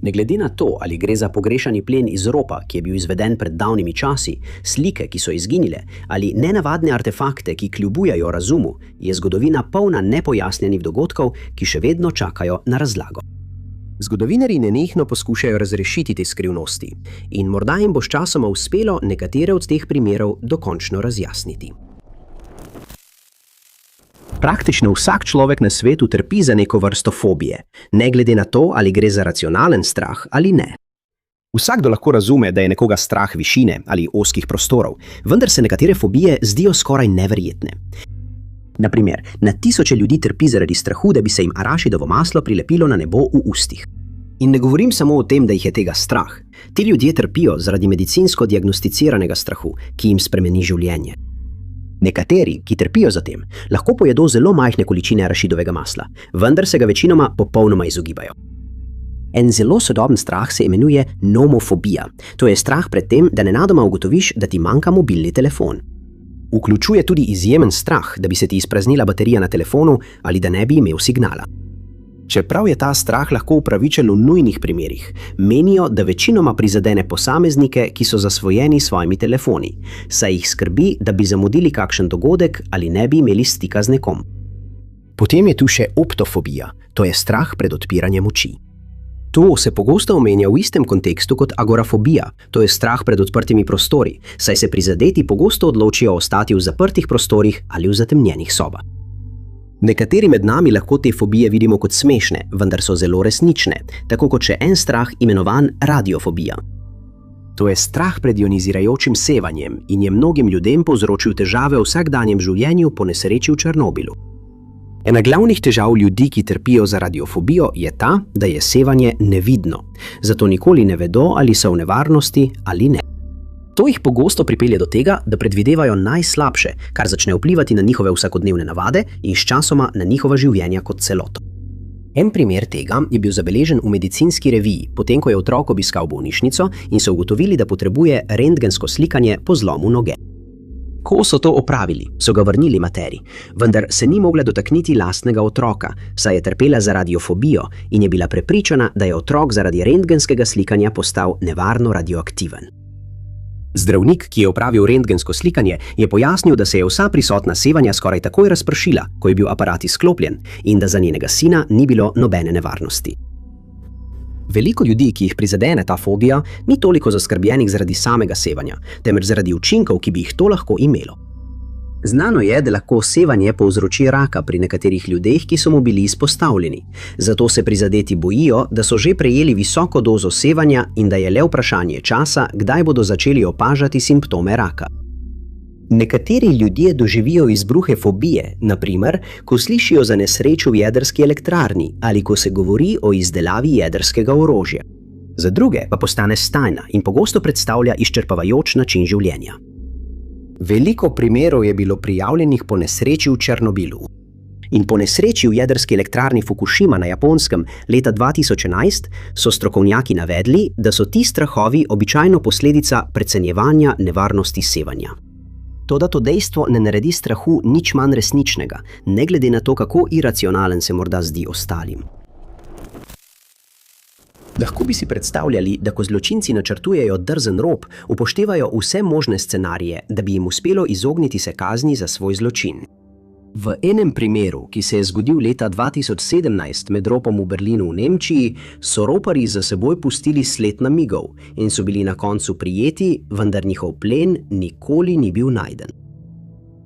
Ne glede na to, ali gre za pogrešani plen iz ropa, ki je bil izveden pred davnimi časi, slike, ki so izginile, ali nenavadne artefakte, ki kljubujejo razumu, je zgodovina polna nepojasnjenih dogodkov, ki še vedno čakajo na razlago. Zgodovinarji nenehno poskušajo razrešiti te skrivnosti in morda jim bo sčasoma uspelo nekatere od teh primerov dokončno razjasniti. Praktično vsak človek na svetu trpi za neko vrsto fobije, ne glede na to, ali gre za racionalen strah ali ne. Vsakdo lahko razume, da je nekoga strah višine ali ozkih prostorov, vendar se nekatere fobije zdijo skoraj neverjetne. Naprimer, na tisoče ljudi trpi zaradi strahu, da bi se jim arašidovo maslo prilepilo na nebo v ustih. In ne govorim samo o tem, da jih je tega strah. Ti ljudje trpijo zaradi medicinsko diagnosticiranega strahu, ki jim spremeni življenje. Nekateri, ki trpijo za tem, lahko pojedo zelo majhne količine arašidovega masla, vendar se ga večinoma popolnoma izogibajo. En zelo sodoben strah se imenuje nomofobija. To je strah pred tem, da nenadoma ugotoviš, da ti manjka mobilni telefon. Vključuje tudi izjemen strah, da bi se ti izpraznila baterija na telefonu ali da ne bi imel signala. Čeprav je ta strah lahko upravičen v nujnih primerih, menijo, da večinoma prizadene posameznike, ki so zasvojeni s svojimi telefoni, saj jih skrbi, da bi zamudili kakšen dogodek ali ne bi imeli stika z nekom. Potem je tu še optofobija, to je strah pred odpiranjem oči. To se pogosto omenja v istem kontekstu kot agorafobija, to je strah pred odprtimi prostori, saj se prizadeti pogosto odločijo ostati v zaprtih prostorih ali v zatemnjenih sobah. Nekateri med nami lahko te fobije vidimo kot smešne, vendar so zelo resnične, tako kot še en strah imenovan radiofobija. To je strah pred ionizirajočim sevanjem in je mnogim ljudem povzročil težave v vsakdanjem življenju po nesreči v Černobilu. Ena glavnih težav ljudi, ki trpijo za radiofobijo, je ta, da je sevanje nevidno, zato nikoli ne vedo, ali so v nevarnosti ali ne. To jih pogosto pripelje do tega, da predvidevajo najslabše, kar začne vplivati na njihove vsakodnevne navade in sčasoma na njihova življenja kot celoto. En primer tega je bil zabeležen v medicinski reviji, potem ko je otrok obiskal bolnišnico in so ugotovili, da potrebuje rentgensko slikanje po zlomu noge. Ko so to opravili, so ga vrnili materi, vendar se ni mogla dotakniti lastnega otroka, saj je trpela za radiofobijo in je bila prepričana, da je otrok zaradi rentgenskega slikanja postal nevarno radioaktiven. Zdravnik, ki je opravil rentgensko slikanje, je pojasnil, da se je vsa prisotna sevanja skoraj takoj razpršila, ko je bil aparat izklopljen in da za njenega sina ni bilo nobene nevarnosti. Veliko ljudi, ki jih prizadene ta fobija, ni toliko zaskrbljenih zaradi samega sevanja, temveč zaradi učinkov, ki bi jih to lahko imelo. Znano je, da lahko sevanje povzroči raka pri nekaterih ljudeh, ki so mu bili izpostavljeni. Zato se prizadeti bojijo, da so že prejeli visoko dozo sevanja in da je le vprašanje časa, kdaj bodo začeli opažati simptome raka. Nekateri ljudje doživijo izbruhe fobije, naprimer, ko slišijo za nesrečo v jedrski elektrarni ali ko se govori o izdelavi jedrskega orožja. Za druge pa postane stalna in pogosto predstavlja izčrpavajoč način življenja. Veliko primerov je bilo prijavljenih po nesreči v Černobilu. In po nesreči v jedrski elektrarni Fukushima na Japonskem leta 2011 so strokovnjaki navedli, da so ti strahovi običajno posledica precenjevanja nevarnosti sevanja. Toda to dejstvo ne naredi strahu nič manj resničnega, ne glede na to, kako iracionalen se morda zdi ostalim. Lahko bi si predstavljali, da ko zločinci načrtujejo drzen rop, upoštevajo vse možne scenarije, da bi jim uspelo izogniti se kazni za svoj zločin. V enem primeru, ki se je zgodil leta 2017 med ropom v Berlinu v Nemčiji, so roparji za seboj pustili sled namigov in so bili na koncu prijeti, vendar njihov plen nikoli ni bil najden.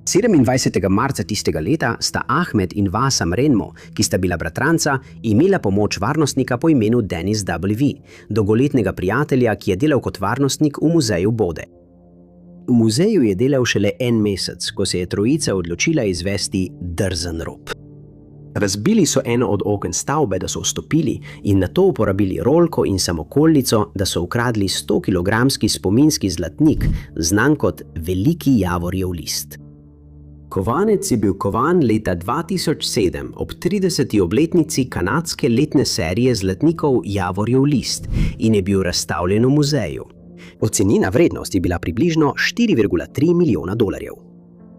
27. marca tistega leta sta Ahmed in Vasam Renmo, ki sta bila bratranca, imela pomoč varnostnika po imenu Dennis W., dolgoletnega prijatelja, ki je delal kot varnostnik v muzeju Bode. V muzeju je delal šele en mesec, ko se je trojica odločila izvesti drzen rop. Razbili so eno od oken stavbe, da so vstopili in nato uporabili rolko in samokolnico, da so ukradli 100-kilogramski spominski zlatnik, znan kot Veliki Javorjev list. Kovanec je bil kovan leta 2007 ob 30. obletnici kanadske letne serije zlatnikov Javorjev list in je bil razstavljen v muzeju. Ocenjena vrednost je bila približno $4,3 milijona.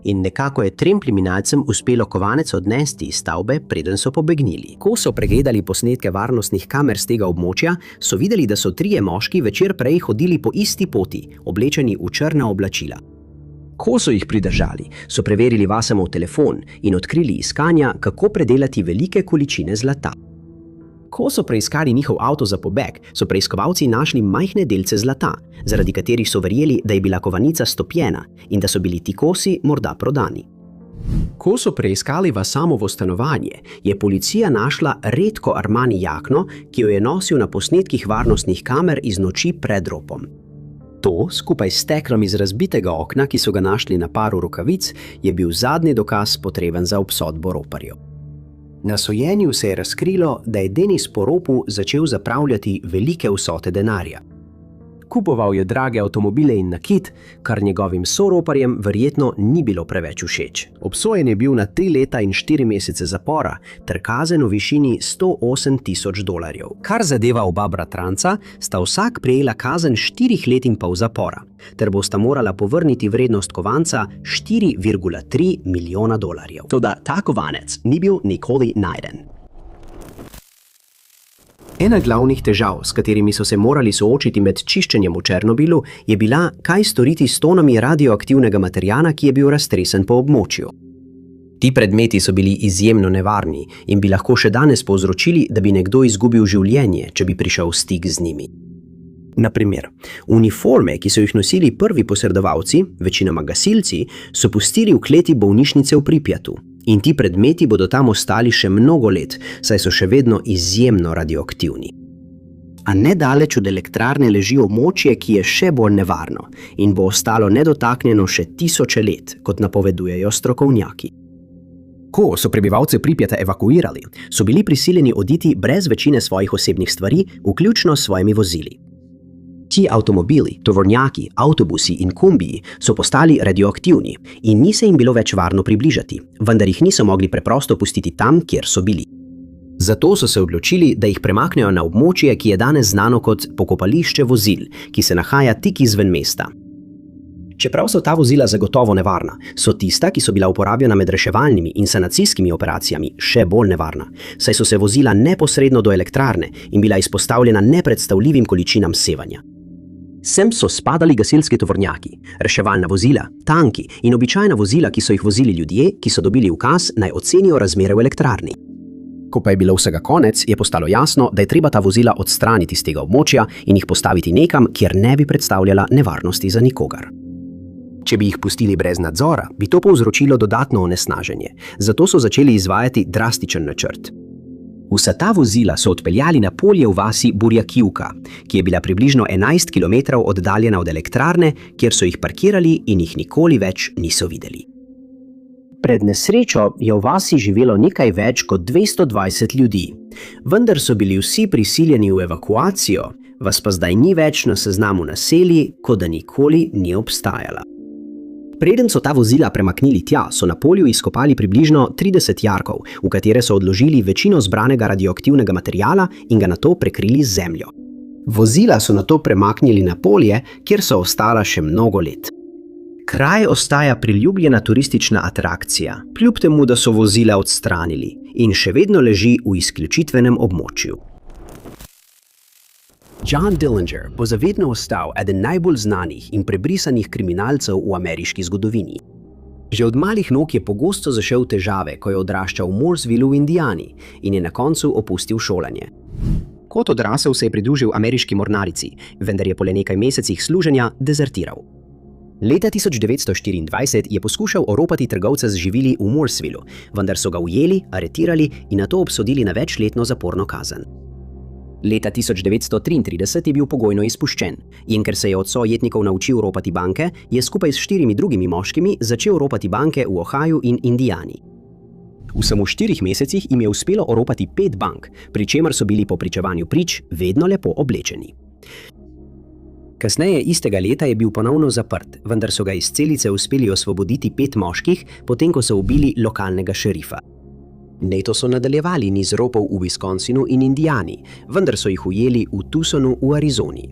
in nekako je 3 kriminalcem uspelo kovanec odnesti iz stavbe, preden so pobegnili. Ko so pregledali posnetke varnostnih kamer z tega območja, so videli, da so 3 moški večer prej hodili po isti poti, oblečeni v črna oblačila. Ko so jih pridržali, so preverili Vasemov telefon in odkrili iskanja, kako predelati velike količine zlata. Ko so preiskali njihov avto za pobeg, so preiskovalci našli majhne delce zlata, zaradi katerih so verjeli, da je bila kovanica stopjena in da so bili ti kosi morda prodani. Ko so preiskali Vasamovo stanovanje, je policija našla redko Armani jakno, ki jo je nosil na posnetkih varnostnih kamer iz noči pred ropom. To, skupaj s steklom iz razbitega okna, ki so ga našli na paru rokavic, je bil zadnji dokaz potreben za obsodbo roparjev. Na sojenju se je razkrilo, da je Denis po ropu začel zapravljati velike vsote denarja. Kupoval je drage avtomobile in nakit, kar njegovim soroparjem verjetno ni bilo preveč všeč. Obsojen je bil na 3 leta in 4 mesece zapora ter kazen v višini $108,000. Kar zadeva oba bratranca, sta vsak prejela kazen 4 let in pol zapora, ter bosta morala povrniti vrednost kovanca $4,3 milijona. Toda ta kovanec ni bil nikoli najden. Ena glavnih težav, s katerimi so se morali soočiti med čiščenjem v Černobilu, je bila, kaj storiti s tonami radioaktivnega materijala, ki je bil raztresen po območju. Ti predmeti so bili izjemno nevarni in bi lahko še danes povzročili, da bi nekdo izgubil življenje, če bi prišel v stik z njimi. Na primer, uniforme, ki so jih nosili prvi posredovalci, večinoma gasilci, so pustili v kleti bolnišnice v Pripjatu. In ti predmeti bodo tam ostali še mnogo let, saj so še vedno izjemno radioaktivni. A nedaleč od elektrarne leži območje, ki je še bolj nevarno in bo ostalo nedotaknjeno še tisoče let, kot napovedujejo strokovnjaki. Ko so prebivalce Pripjata evakuirali, so bili prisiljeni oditi brez večine svojih osebnih stvari, vključno s svojimi vozili. Ti avtomobili, tovornjaki, avtobusi in kombiji so postali radioaktivni in ni se jim bilo več varno približati, vendar jih niso mogli preprosto pustiti tam, kjer so bili. Zato so se odločili, da jih premaknejo na območje, ki je danes znano kot pokopališče vozil, ki se nahaja tik izven mesta. Čeprav so ta vozila zagotovo nevarna, so tista, ki so bila uporabljena med reševalnimi in sanacijskimi operacijami, še bolj nevarna, saj so se vozila neposredno do elektrarne in bila izpostavljena nepredstavljivim količinam sevanja. Sem so spadali gasilski tovornjaki, reševalna vozila, tanki in običajna vozila, ki so jih vozili ljudje, ki so dobili ukaz, naj ocenijo razmere v elektrarni. Ko pa je bilo vsega konec, je postalo jasno, da je treba ta vozila odstraniti z tega območja in jih postaviti nekam, kjer ne bi predstavljala nevarnosti za nikogar. Če bi jih pustili brez nadzora, bi to povzročilo dodatno onesnaženje, zato so začeli izvajati drastičen načrt. Vsa ta vozila so odpeljali na polje v vasi Burjakivka, ki je bila približno 11 km oddaljena od elektrarne, kjer so jih parkirali in jih nikoli več niso videli. Pred nesrečo je v vasi živelo nekaj več kot 220 ljudi, vendar so bili vsi prisiljeni v evakuacijo, vas pa zdaj ni več na seznamu naselij, kot da nikoli ni obstajala. Preden so ta vozila premaknili tja, so na polju izkopali približno 30 jarkov, v katere so odložili večino zbranega radioaktivnega materijala in ga nato prekrili z zemljo. Vozila so nato premaknili na polje, kjer so ostala še mnogo let. Kraj ostaja priljubljena turistična atrakcija, kljub temu, da so vozila odstranili, in še vedno leži v izključitvenem območju. John Dillinger bo zavedno ostal eden najbolj znanih in prebrisanih kriminalcev v ameriški zgodovini. Že od malih nog je pogosto zašel v težave, ko je odraščal v Mooresvillu v Indijani in je na koncu opustil šolanje. Kot odrasel se je pridružil ameriški mornarici, vendar je po le nekaj mesecih služenja dezertiral. Leta 1924 je poskušal oropati trgovca z živili v Mooresvillu, vendar so ga ujeli, aretirali in nato obsodili na večletno zaporno kazen. Leta 1933 je bil pogojno izpuščen in ker se je od sojetnikov naučil ropati banke, je skupaj s 4 drugimi moškimi začel ropati banke v Ohaju in Indijani. V samo 4 mesecih jim je uspelo oropati 5 bank, pri čemer so bili po pričevanju prič vedno lepo oblečeni. Kasneje istega leta je bil ponovno zaprt, vendar so ga iz celice uspeli osvoboditi 5 moških, potem ko so ubili lokalnega šerifa. Nato so nadaljevali niz ropov v Wisconsinu in Indijani, vendar so jih ujeli v Tucsonu v Arizoni.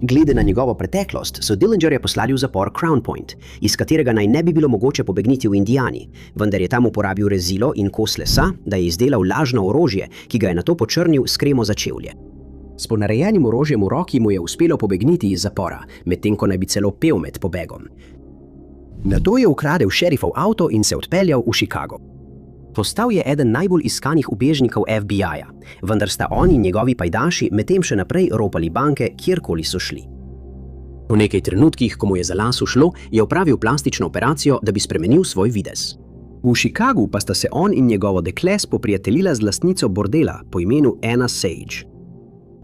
Glede na njegovo preteklost so Dillingerja poslali v zapor Crown Point, iz katerega naj ne bi bilo mogoče pobegniti v Indijani, vendar je tam uporabil rezilo in kos lesa, da je izdelal lažno orožje, ki ga je nato počrnil s kremo za čevlje. S ponarejenim orožjem v roki mu je uspelo pobegniti iz zapora, medtem ko naj bi celo pel med pobegom. Nato je ukradel šerifov avto in se odpeljal v Chicago. Postal je eden najbolj iskanih ubežnikov FBI-ja, vendar sta on in njegovi pajdaši medtem še naprej ropali banke, kjerkoli so šli. Po nekaj trenutkih, ko mu je za las ušlo, je opravil plastično operacijo, da bi spremenil svoj videz. V Chicagu pa sta se on in njegovo dekle spoprijateljila z lastnico bordela po imenu Anna Sage.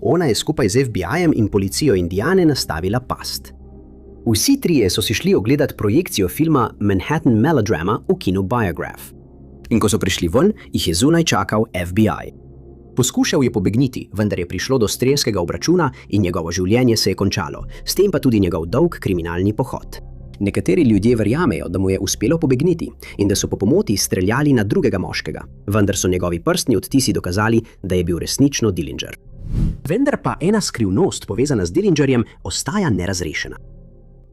Ona je skupaj z FBI-jem in policijo Indijane nastavila past. Vsi trije so si šli ogledat projekcijo filma Manhattan Melodrama v kinu Biograph. In ko so prišli ven, jih je zunaj čakal FBI. Poskušal je pobegniti, vendar je prišlo do strelskega obračuna in njegovo življenje se je končalo, s tem pa tudi njegov dolg kriminalni pohod. Nekateri ljudje verjamejo, da mu je uspelo pobegniti in da so po pomoti streljali na drugega moškega, vendar so njegovi prstni odtisi dokazali, da je bil resnično Dillinger. Vendar pa ena skrivnost povezana z Dillingerjem ostaja nerazrešena.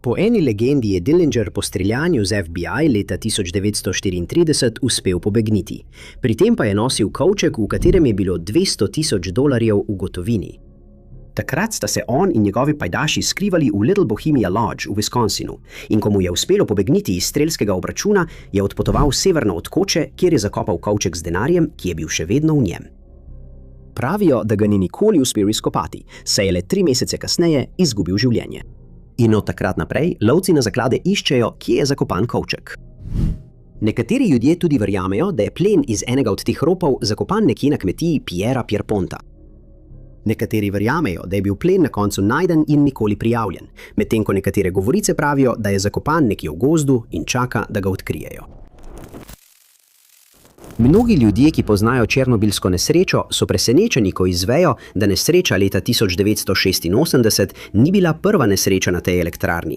Po eni legendi je Dillinger po streljanju z FBI leta 1934 uspel pobegniti. Pri tem pa je nosil kovček, v katerem je bilo $200,000 v gotovini. Takrat sta se on in njegovi pajdaši skrivali v Little Bohemia Lodge v Wisconsinu in ko mu je uspelo pobegniti iz strelskega obračuna, je odpotoval severno od koče, kjer je zakopal kovček z denarjem, ki je bil še vedno v njem. Pravijo, da ga ni nikoli uspel izkopati, saj je le 3 mesece kasneje izgubil življenje. In od takrat naprej lovci na zaklade iščejo, kje je zakopan kovček. Nekateri ljudje tudi verjamejo, da je plen iz enega od teh ropov zakopan nekje na kmetiji Piera Pierponta. Nekateri verjamejo, da je bil plen na koncu najden in nikoli prijavljen, medtem ko nekatere govorice pravijo, da je zakopan nekje v gozdu in čaka, da ga odkrijejo. Mnogi ljudje, ki poznajo černobilsko nesrečo, so presenečeni, ko izvejo, da nesreča leta 1986 ni bila prva nesreča na tej elektrarni.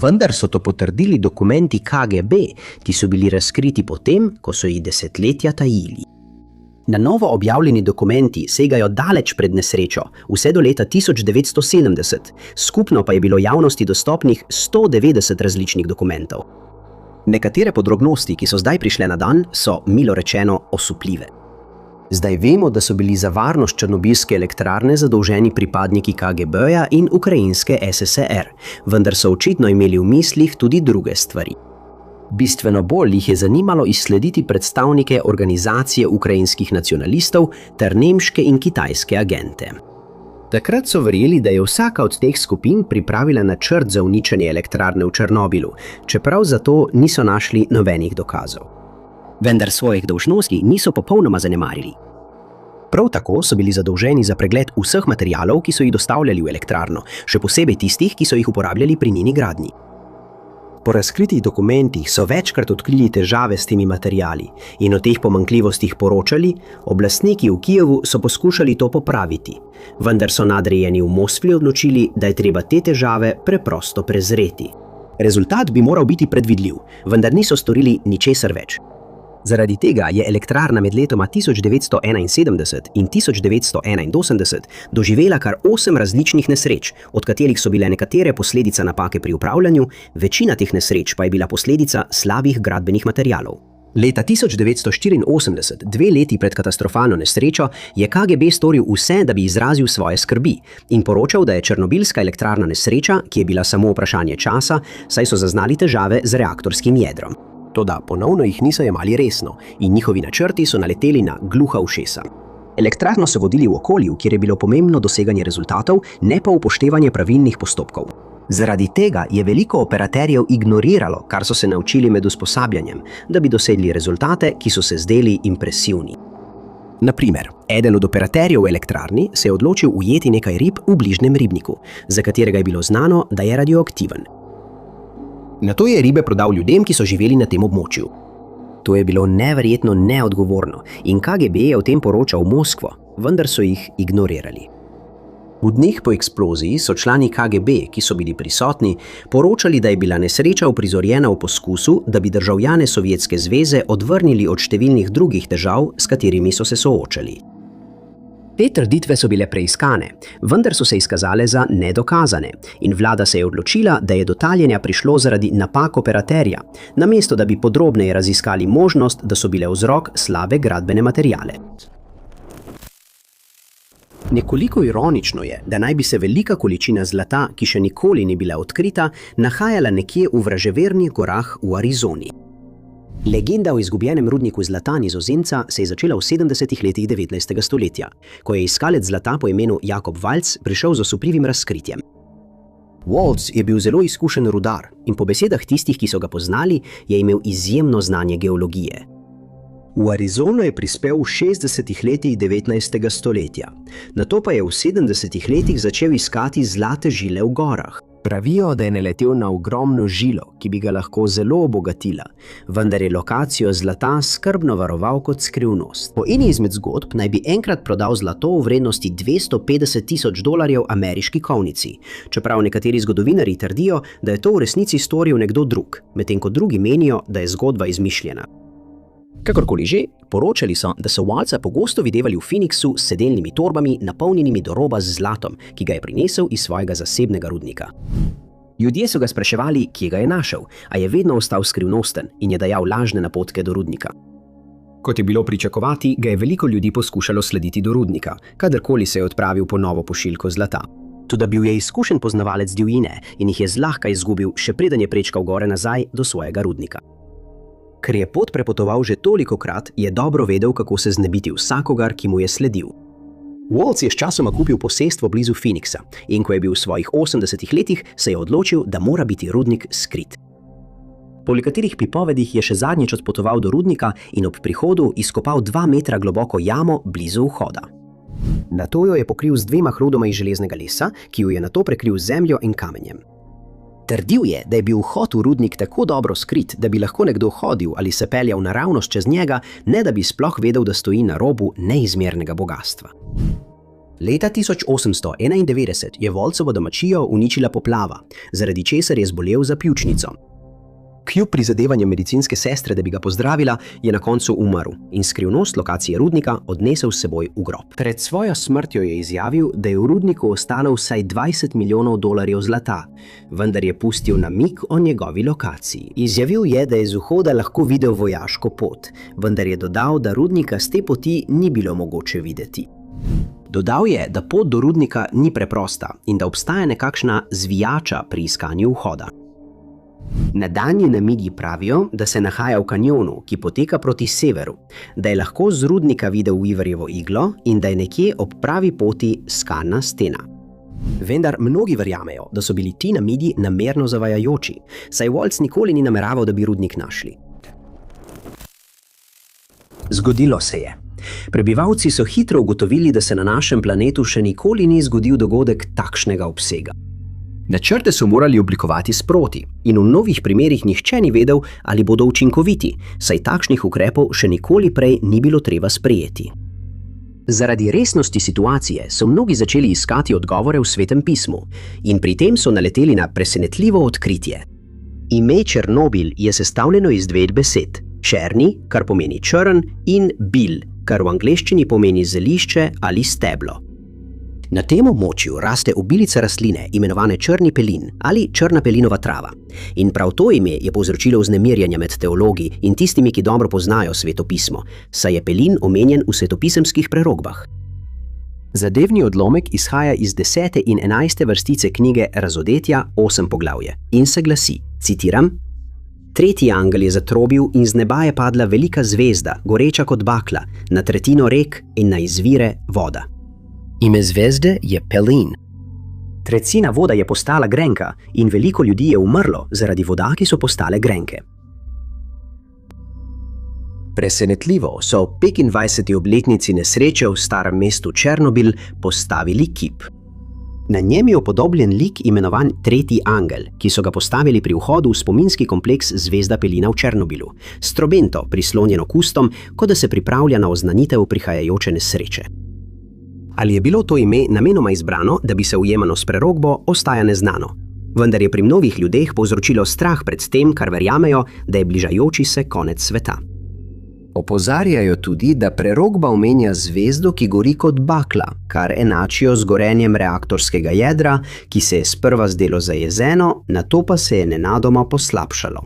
Vendar so to potrdili dokumenti KGB, ki so bili razkriti potem, ko so jih desetletja tajili. Na novo objavljeni dokumenti segajo daleč pred nesrečo, vse do leta 1970, skupno pa je bilo javnosti dostopnih 190 različnih dokumentov. Nekatere podrobnosti, ki so zdaj prišle na dan, so, milo rečeno, osupljive. Zdaj vemo, da so bili za varnost černobilske elektrarne zadolženi pripadniki KGB-ja in ukrajinske SSR, vendar so očitno imeli v mislih tudi druge stvari. Bistveno bolj jih je zanimalo izslediti predstavnike organizacije ukrajinskih nacionalistov ter nemške in kitajske agente. Takrat so verjeli, da je vsaka od teh skupin pripravila načrt za uničenje elektrarne v Černobilu, čeprav za to niso našli nobenih dokazov. Vendar svojih dolžnosti niso popolnoma zanemarili. Prav tako so bili zadolženi za pregled vseh materialov, ki so jih dostavljali v elektrarno, še posebej tistih, ki so jih uporabljali pri njeni gradnji. Po razkritih dokumentih so večkrat odkrili težave s temi materiali in o teh pomanjkljivostih poročali, oblastniki v Kijevu so poskušali to popraviti, vendar so nadrejeni v Moskvi odločili, da je treba te težave preprosto prezreti. Rezultat bi moral biti predvidljiv, vendar niso storili ničesar več. Zaradi tega je elektrarna med letoma 1971 in 1981 doživela kar 8 različnih nesreč, od katerih so bile nekatere posledica napake pri upravljanju, večina teh nesreč pa je bila posledica slabih gradbenih materialov. Leta 1984, 2 leti pred katastrofalno nesrečo, je KGB storil vse, da bi izrazil svoje skrbi in poročal, da je černobilska elektrarna nesreča, ki je bila samo vprašanje časa, saj so zaznali težave z reaktorskim jedrom. Toda ponovno jih niso jemali resno in njihovi načrti so naleteli na gluha ušesa. Elektrarno so vodili v okolju, kjer je bilo pomembno doseganje rezultatov, ne pa upoštevanje pravilnih postopkov. Zaradi tega je veliko operaterjev ignoriralo, kar so se naučili med usposabljanjem, da bi dosegli rezultate, ki so se zdeli impresivni. Naprimer, eden od operaterjev v elektrarni se je odločil ujeti nekaj rib v bližnjem ribniku, za katerega je bilo znano, da je radioaktiven. Nato je ribe prodal ljudem, ki so živeli na tem območju. To je bilo neverjetno neodgovorno in KGB je o tem poročal Moskvo, vendar so jih ignorirali. V dneh po eksploziji so člani KGB, ki so bili prisotni, poročali, da je bila nesreča uprizorjena v poskusu, da bi državljane Sovjetske zveze odvrnili od številnih drugih težav, s katerimi so se soočali. Te trditve so bile preiskane, vendar so se izkazale za nedokazane in vlada se je odločila, da je do taljenja prišlo zaradi napak operaterja, namesto da bi podrobneje raziskali možnost, da so bile vzrok slabe gradbene materiale. Nekoliko ironično je, da naj bi se velika količina zlata, ki še nikoli ni bila odkrita, nahajala nekje v vraževernih gorah v Arizoni. Legenda o izgubljenem rudniku zlata Nizozemca se je začela v 70. letih 19. stoletja, ko je iskalec zlata po imenu Jakob Waltz prišel z osupljivim razkritjem. Waltz je bil zelo izkušen rudar in po besedah tistih, ki so ga poznali, je imel izjemno znanje geologije. V Arizono je prispel v 60. letih 19. stoletja, nato pa je v 70. letih začel iskati zlate žile v gorah. Pravijo, da je naletel na ogromno žilo, ki bi ga lahko zelo obogatila, vendar je lokacijo zlata skrbno varoval kot skrivnost. Po eni izmed zgodb naj bi enkrat prodal zlato v vrednosti $250,000 ameriški kovnici, čeprav nekateri zgodovinarji trdijo, da je to v resnici storil nekdo drug, medtem ko drugi menijo, da je zgodba izmišljena. Kakorkoli že, poročali so, da so Waltza pogosto videvali v Phoenixu s sedeljnimi torbami, napolnjenimi do roba z zlatom, ki ga je prinesel iz svojega zasebnega rudnika. Ljudje so ga spraševali, kje ga je našel, a je vedno ostal skrivnosten in je dajal lažne napotke do rudnika. Kot je bilo pričakovati, ga je veliko ljudi poskušalo slediti do rudnika, kadarkoli se je odpravil po novo pošiljko zlata. Toda bil je izkušen poznavalec divjine in jih je zlahka izgubil, še preden je prečkal gore nazaj do svojega rudnika. Ker je pot prepotoval že tolikokrat, je dobro vedel, kako se znebiti vsakogar, ki mu je sledil. Waltz je sčasoma kupil posestvo blizu Phoenixa in ko je bil v svojih 80 letih, se je odločil, da mora biti rudnik skrit. Po nekaterih pripovedih je še zadnjič odpotoval do rudnika in ob prihodu izkopal 2 metra globoko jamo blizu vhoda. Nato jo je pokril z 2 hrudoma iz železnega lesa, ki jo je nato prekril z zemljo in kamenjem. Trdil je, da je bil vhod v rudnik tako dobro skrit, da bi lahko nekdo hodil ali se peljal naravnost čez njega, ne da bi sploh vedel, da stoji na robu neizmernega bogastva. Leta 1891 je Waltzovo domačijo uničila poplava, zaradi česar je zbolel za pljučnico. Kljub prizadevanjem medicinske sestre, da bi ga pozdravila, je na koncu umrl in skrivnost lokacije rudnika odnesel s seboj v grob. Pred svojo smrtjo je izjavil, da je v rudniku ostalo vsaj $20 milijonov zlata, vendar je pustil namig o njegovi lokaciji. Izjavil je, da je z vhoda lahko videl vojaško pot, vendar je dodal, da rudnika s te poti ni bilo mogoče videti. Dodal je, da pot do rudnika ni preprosta in da obstaja nekakšna zvijača pri iskanju vhoda. Nadanji namigi pravijo, da se nahaja v kanjonu, ki poteka proti severu, da je lahko z rudnika videl Weaverjevo iglo in da je nekje ob pravi poti skalna stena. Vendar mnogi verjamejo, da so bili ti namigi namerno zavajajoči, saj Waltz nikoli ni nameraval, da bi rudnik našli. Zgodilo se je. Prebivalci so hitro ugotovili, da se na našem planetu še nikoli ni zgodil dogodek takšnega obsega. Načrte so morali oblikovati sproti in v mnogih primerih nihče ni vedel, ali bodo učinkoviti, saj takšnih ukrepov še nikoli prej ni bilo treba sprejeti. Zaradi resnosti situacije so mnogi začeli iskati odgovore v Svetem pismu in pri tem so naleteli na presenetljivo odkritje. Ime Černobil je sestavljeno iz 2 besed, černi, kar pomeni črn, in bil, kar v angleščini pomeni zelišče ali steblo. Na tem območju raste obilica rastline, imenovane črni pelin ali črna pelinova trava. In prav to ime je povzročilo vznemirjanje med teologi in tistimi, ki dobro poznajo Sveto pismo, saj je pelin omenjen v svetopisemskih prerogbah. Zadevni odlomek izhaja iz 10. in 11. vrstice knjige Razodetja 8 poglavje in se glasi, citiram: Tretji angel je zatrobil in z neba je padla velika zvezda, goreča kot bakla, na tretjino rek in na izvire voda. Ime zvezde je Pelin. Tretjina voda je postala grenka in veliko ljudi je umrlo zaradi voda, ki so postale grenke. Presenetljivo so ob 25. obletnici nesreče v starem mestu Černobil postavili kip. Na njem je upodobljen lik imenovan Tretji angel, ki so ga postavili pri vhodu v spominski kompleks Zvezda Pelina v Černobilu, s trobento prislonjeno k ustom, kot da se pripravlja na oznanitev prihajajoče nesreče. Ali je bilo to ime namenoma izbrano, da bi se ujemalo s prerokbo, ostaja neznano, vendar je pri mnogih ljudeh povzročilo strah pred tem, kar verjamejo, da je bližajoči se konec sveta. Opozarjajo tudi, da prerokba omenja zvezdo, ki gori kot bakla, kar enačijo z gorenjem reaktorskega jedra, ki se je sprva zdelo zajezeno, nato pa se je nenadoma poslabšalo.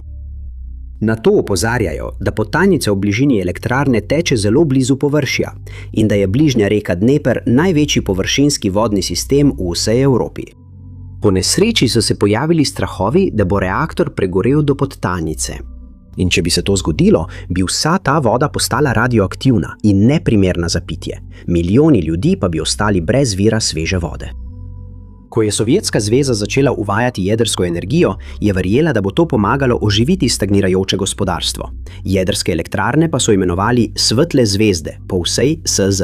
Na to opozarjajo, da podtalnica v bližini elektrarne teče zelo blizu površja in da je bližnja reka Dneper največji površinski vodni sistem v vsej Evropi. Po nesreči so se pojavili strahovi, da bo reaktor pregorel do podtalnice. In če bi se to zgodilo, bi vsa ta voda postala radioaktivna in neprimerna za pitje. Milijoni ljudi pa bi ostali brez vira sveže vode. Ko je Sovjetska zveza začela uvajati jedrsko energijo, je verjela, da bo to pomagalo oživiti stagnirajoče gospodarstvo. Jedrske elektrarne pa so imenovali svetle zvezde po vsej SZ.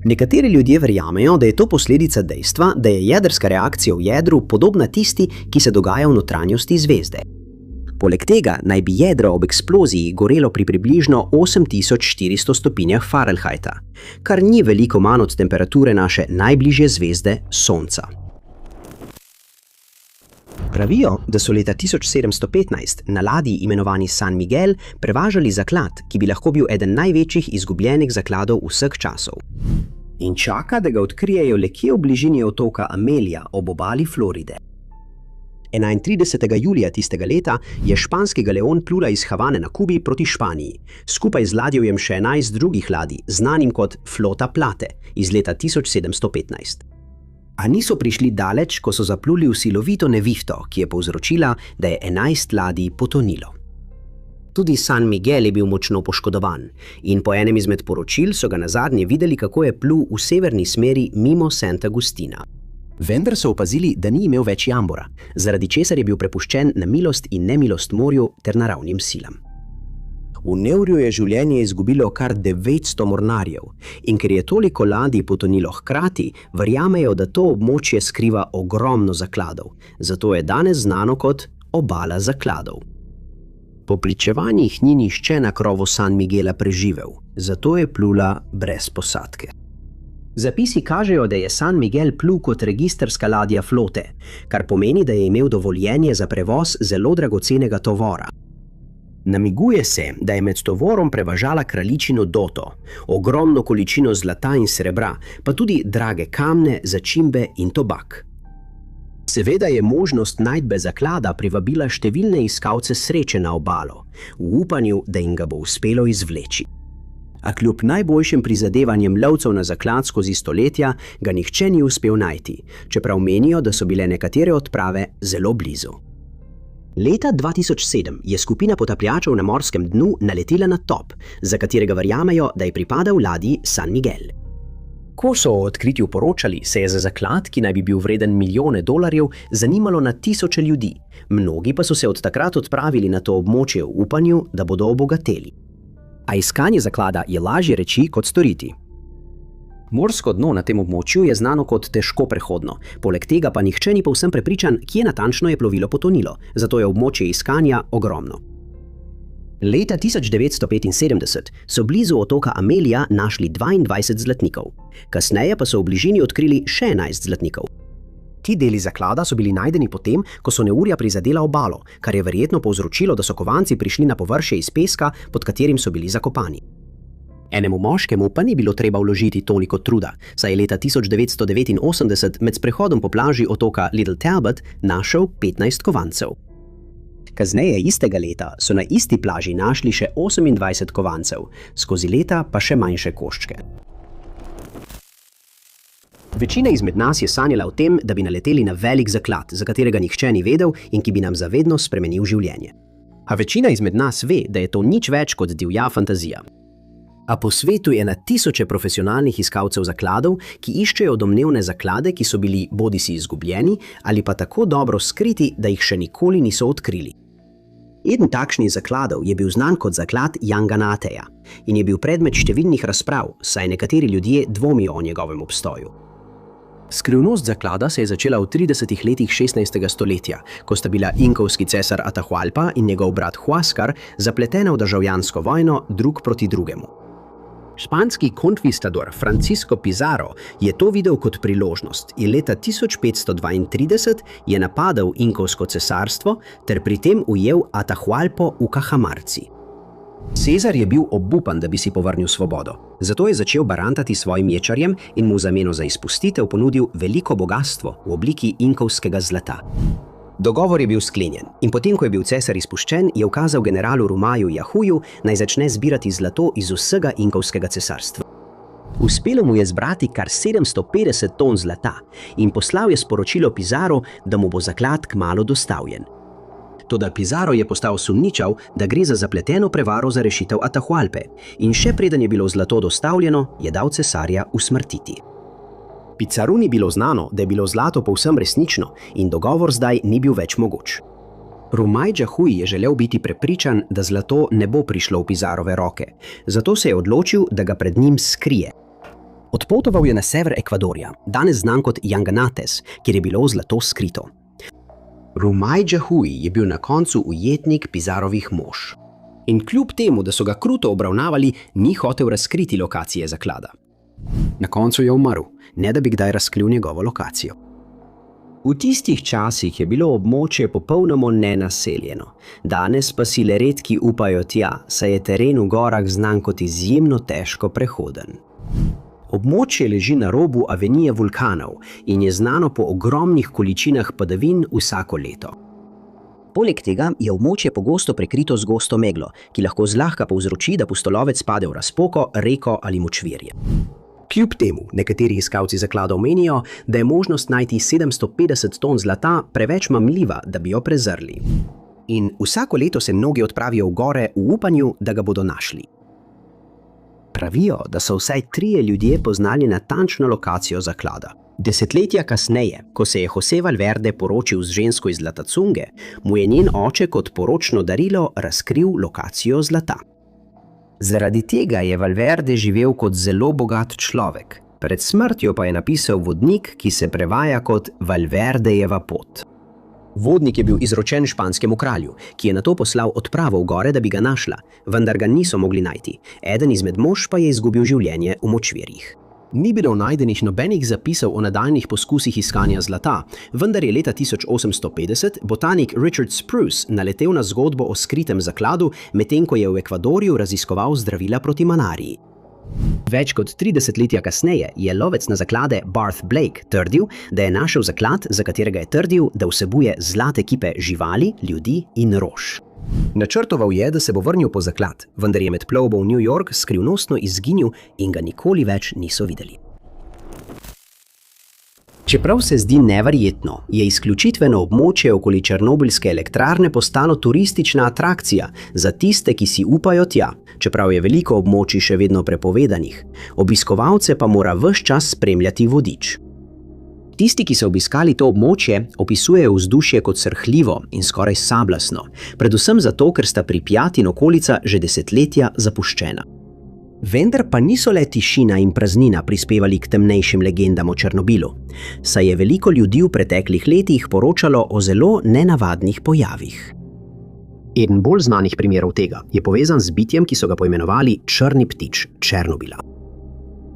Nekateri ljudje verjamejo, da je to posledica dejstva, da je jedrska reakcija v jedru podobna tisti, ki se dogaja v notranjosti zvezde. Poleg tega naj bi jedro ob eksploziji gorelo pri približno 8400 stopinjah Fahrenheita, kar ni veliko manj od temperature naše najbližje zvezde Sonca. Pravijo, da so leta 1715 na ladji imenovani San Miguel prevažali zaklad, ki bi lahko bil eden največjih izgubljenih zakladov vseh časov. In čaka, da ga odkrijejo le kje v bližini otoka Amelia ob obali Floride. 31. julija tistega leta je španski galeon plula iz Havane na Kubi proti Španiji, skupaj z ladjevjem še 11 drugih ladij, znanim kot Flota Plate, iz leta 1715. A niso prišli daleč, ko so zapluli v silovito nevihto, ki je povzročila, da je 11 ladij potonilo. Tudi San Miguel je bil močno poškodovan in po enem izmed poročil so ga nazadnje videli, kako je plul v severni smeri mimo St. Agustina. Vendar so opazili, da ni imel več jambora, zaradi česar je bil prepuščen na milost in nemilost morju ter naravnim silam. V neurju je življenje izgubilo kar 900 mornarjev in ker je toliko ladij potonilo hkrati, verjamejo, da to območje skriva ogromno zakladov, zato je danes znano kot obala zakladov. Po pričevanjih ni nihče na krovu San Miguela preživel, zato je plula brez posadke. Zapisi kažejo, da je San Miguel plul kot registrska ladja flote, kar pomeni, da je imel dovoljenje za prevoz zelo dragocenega tovora. Namiguje se, da je med tovorom prevažala kraljičino doto, ogromno količino zlata in srebra, pa tudi drage kamne, začimbe in tobak. Seveda je možnost najdbe zaklada privabila številne iskalce sreče na obalo, v upanju, da jim ga bo uspelo izvleči. A kljub najboljšim prizadevanjem lovcev na zaklad skozi stoletja, ga nihče ni uspel najti, čeprav menijo, da so bile nekatere odprave zelo blizu. Leta 2007 je skupina potapljačev na morskem dnu naletela na top, za katerega verjamejo, da je pripadal ladji San Miguel. Ko so o odkritju poročali, se je za zaklad, ki naj bi bil vreden milijone dolarjev, zanimalo na tisoče ljudi. Mnogi pa so se od takrat odpravili na to območje v upanju, da bodo obogateli. A iskanje zaklada je lažje reči kot storiti. Morsko dno na tem območju je znano kot težko prehodno, poleg tega pa nihče ni povsem prepričan, kje natančno je plovilo potonilo, zato je območje iskanja ogromno. Leta 1975 so blizu otoka Amelia našli 22 zlatnikov. Kasneje pa so v bližini odkrili še 11 zlatnikov. Ti deli zaklada so bili najdeni potem, ko so neurja prizadela obalo, kar je verjetno povzročilo, da so kovanci prišli na površje iz peska, pod katerim so bili zakopani. Enemu moškemu pa ni bilo treba vložiti toliko truda, saj je leta 1989 med sprehodom po plaži otoka Little Talbot našel 15 kovancev. Kasneje istega leta so na isti plaži našli še 28 kovancev, skozi leta pa še manjše koščke. Večina izmed nas je sanjala o tem, da bi naleteli na velik zaklad, za katerega nihče ni vedel in ki bi nam zavedno spremenil življenje. A večina izmed nas ve, da je to nič več kot divja fantazija. A po svetu je na tisoče profesionalnih iskalcev zakladov, ki iščejo domnevne zaklade, ki so bili bodisi izgubljeni ali pa tako dobro skriti, da jih še nikoli niso odkrili. Eden takšnih zakladov je bil znan kot zaklad Janganateja in je bil predmet številnih razprav, saj nekateri ljudje dvomijo o njegovem obstoju. Skrivnost zaklada se je začela v 30. letih 16. stoletja, ko sta bila inkovski cesar Atahualpa in njegov brat Huáscar zapletena v državljansko vojno drug proti drugemu. Španski konkvistador Francisco Pizarro je to videl kot priložnost in leta 1532 je napadel inkovsko cesarstvo ter pri tem ujel Atahualpo v Cajamarci. Cezar je bil obupan, da bi si povrnil svobodo. Zato je začel barantati s svojim ječarjem in mu v zameno za izpustitev ponudil veliko bogastvo v obliki inkovskega zlata. Dogovor je bil sklenjen in potem, ko je bil cesar izpuščen, je ukazal generalu Rumaju Jahuju, naj začne zbirati zlato iz vsega inkovskega cesarstva. Uspelo mu je zbrati kar 750 ton zlata in poslal je sporočilo Pizarro, da mu bo zaklad kmalu dostavljen. Toda Pizarro je postal sumničav, da gre za zapleteno prevaro za rešitev Atahualpe in še preden je bilo zlato dostavljeno, je dal cesarja usmrtiti. Pizarru ni bilo znano, da je bilo zlato povsem resnično in dogovor zdaj ni bil več mogoč. Rumaj Jahuj je želel biti prepričan, da zlato ne bo prišlo v Pizarrove roke, zato se je odločil, da ga pred njim skrije. Odpotoval je na sever Ekvadorja, danes znan kot Yanganates, kjer je bilo zlato skrito. Rumaj Jahuj je bil na koncu ujetnik Pizarrovih mož. In kljub temu, da so ga kruto obravnavali, ni hotel razkriti lokacije zaklada. Na koncu je umrl, ne da bi kdaj razkril njegovo lokacijo. V tistih časih je bilo območje popolnoma nenaseljeno. Danes pa si le redki upajo tja, saj je teren v gorah znan kot izjemno težko prehoden. Območje leži na robu avenije vulkanov in je znano po ogromnih količinah padavin vsako leto. Poleg tega je območje pogosto prekrito z gosto meglo, ki lahko zlahka povzroči, da pustolovec pade v razpoko, reko ali močvirje. Kljub temu, nekateri iskalci zakladov menijo, da je možnost najti 750 ton zlata preveč mamljiva, da bi jo prezrli. In vsako leto se mnogi odpravijo v gore v upanju, da ga bodo našli. Pravijo, da so vsaj 3 ljudje poznali natančno lokacijo zaklada. Desetletja kasneje, ko se je José Valverde poročil z žensko iz Latacunge, mu je njen oče kot poročno darilo razkril lokacijo zlata. Zaradi tega je Valverde živel kot zelo bogat človek. Pred smrtjo pa je napisal vodnik, ki se prevaja kot Valverdejeva pot. Vodnik je bil izročen španskemu kralju, ki je nato poslal odpravo v gore, da bi ga našla, vendar ga niso mogli najti. Eden izmed mož pa je izgubil življenje v močvirjih. Ni bilo najdenih nobenih zapisov o nadaljnjih poskusih iskanja zlata, vendar je leta 1850 botanik Richard Spruce naletel na zgodbo o skritem zakladu, medtem ko je v Ekvadorju raziskoval zdravila proti malariji. Več kot 3 desetletja kasneje je lovec na zaklade Barth Blake trdil, da je našel zaklad, za katerega je trdil, da vsebuje zlate kipe živali, ljudi in rož. Načrtoval je, da se bo vrnil po zaklad, vendar je med plovbo v New York skrivnostno izginil in ga nikoli več niso videli. Čeprav se zdi neverjetno, je izključitveno območje okoli Černobilske elektrarne postalo turistična atrakcija za tiste, ki si upajo tja, čeprav je veliko območij še vedno prepovedanih. Obiskovalce pa mora ves čas spremljati vodič. Tisti, ki so obiskali to območje, opisujejo vzdušje kot srhljivo in skoraj sablasno, predvsem zato, ker sta Pripjat in okolica že desetletja zapuščena. Vendar pa niso le tišina in praznina prispevali k temnejšim legendam o Černobilu, saj je veliko ljudi v preteklih letih poročalo o zelo nenavadnih pojavih. Eden bolj znanih primerov tega je povezan z bitjem, ki so ga poimenovali črni ptič Černobila.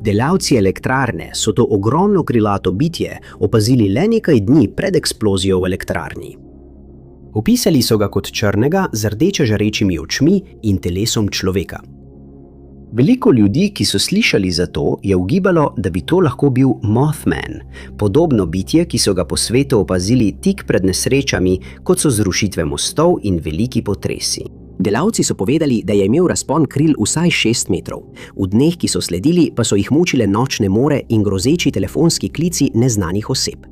Delavci elektrarne so to ogromno krilato bitje opazili le nekaj dni pred eksplozijo v elektrarni. Opisali so ga kot črnega z rdeče žarečimi očmi in telesom človeka. Veliko ljudi, ki so slišali za to, je ugibalo, da bi to lahko bil Mothman, podobno bitje, ki so ga po svetu opazili tik pred nesrečami, kot so zrušitve mostov in veliki potresi. Delavci so povedali, da je imel razpon kril vsaj 6 metrov. V dneh, ki so sledili, pa so jih mučile nočne more in grozeči telefonski klici neznanih oseb.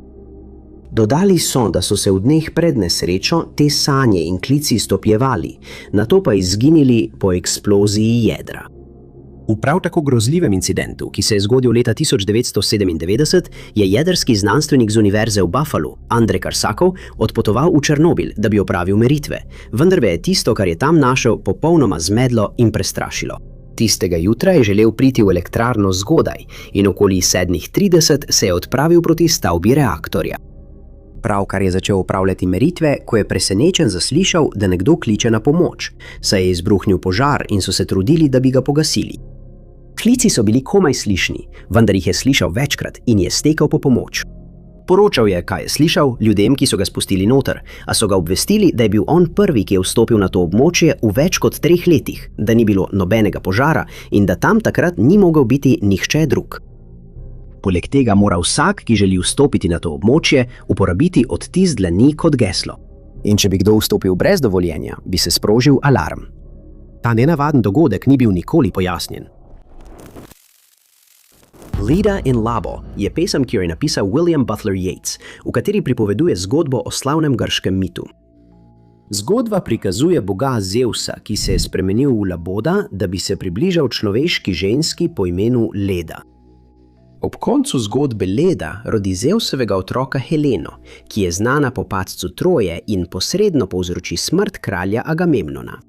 Dodali so, da so se v dneh pred nesrečo te sanje in klici stopjevali, nato pa izginili po eksploziji jedra. V prav tako grozljivem incidentu, ki se je zgodil leta 1997, je jedrski znanstvenik z univerze v Buffalu, Andrej Karsakov, odpotoval v Černobil, da bi opravil meritve, vendar je tisto, kar je tam našel, popolnoma zmedlo in prestrašilo. Tistega jutra je želel priti v elektrarno zgodaj in okoli 7:30 se je odpravil proti stavbi reaktorja. Pravkar je začel opravljati meritve, ko je presenečen zaslišal, da nekdo kliče na pomoč, saj je izbruhnil požar in so se trudili, da bi ga pogasili. Klici so bili komaj slišni, vendar jih je slišal večkrat in je stekel po pomoč. Poročal je, kaj je slišal, ljudem, ki so ga spustili noter, a so ga obvestili, da je bil on prvi, ki je vstopil na to območje v več kot 3 letih, da ni bilo nobenega požara in da tam takrat ni mogel biti nihče drug. Poleg tega mora vsak, ki želi vstopiti na to območje, uporabiti odtis dlani kot geslo. In če bi kdo vstopil brez dovoljenja, bi se sprožil alarm. Ta nenavaden dogodek ni bil nikoli pojasnjen. Leda in Labo je pesem, ki jo je napisal William Butler Yeats, v kateri pripoveduje zgodbo o slavnem grškem mitu. Zgodba prikazuje boga Zeusa, ki se je spremenil v laboda, da bi se približal človeški ženski po imenu Leda. Ob koncu zgodbe Leda rodi Zeusovega otroka Heleno, ki je znana po padcu Troje in posredno povzroči smrt kralja Agamemnona.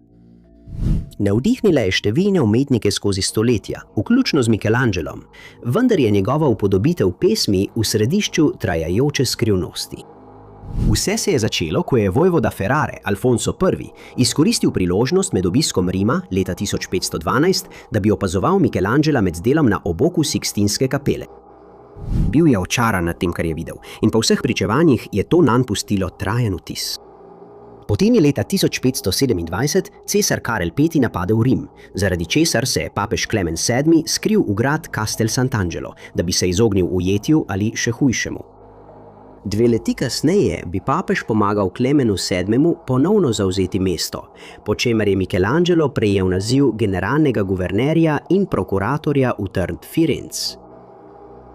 Navdihnila je številne umetnike skozi stoletja, vključno z Michelangelom, vendar je njegova upodobitev pesmi v središču trajajoče skrivnosti. Vse se je začelo, ko je vojvoda Ferrare, Alfonso I, izkoristil priložnost med obiskom Rima leta 1512, da bi opazoval Michelangela med delom na oboku Sikstinske kapele. Bil je očaran nad tem, kar je videl, in po vseh pričevanjih je to nanj pustilo trajen vtis. Potem je leta 1527 cesar Karel V napadel Rim, zaradi česar se je papež Klemen VII skril v grad Castel Sant'Angelo, da bi se izognil ujetju ali še hujšemu. 2 leti kasneje bi papež pomagal Klemenu VII ponovno zavzeti mesto, po čemer je Michelangelo prejel naziv generalnega guvernerja in prokuratorja v Trn Firenze.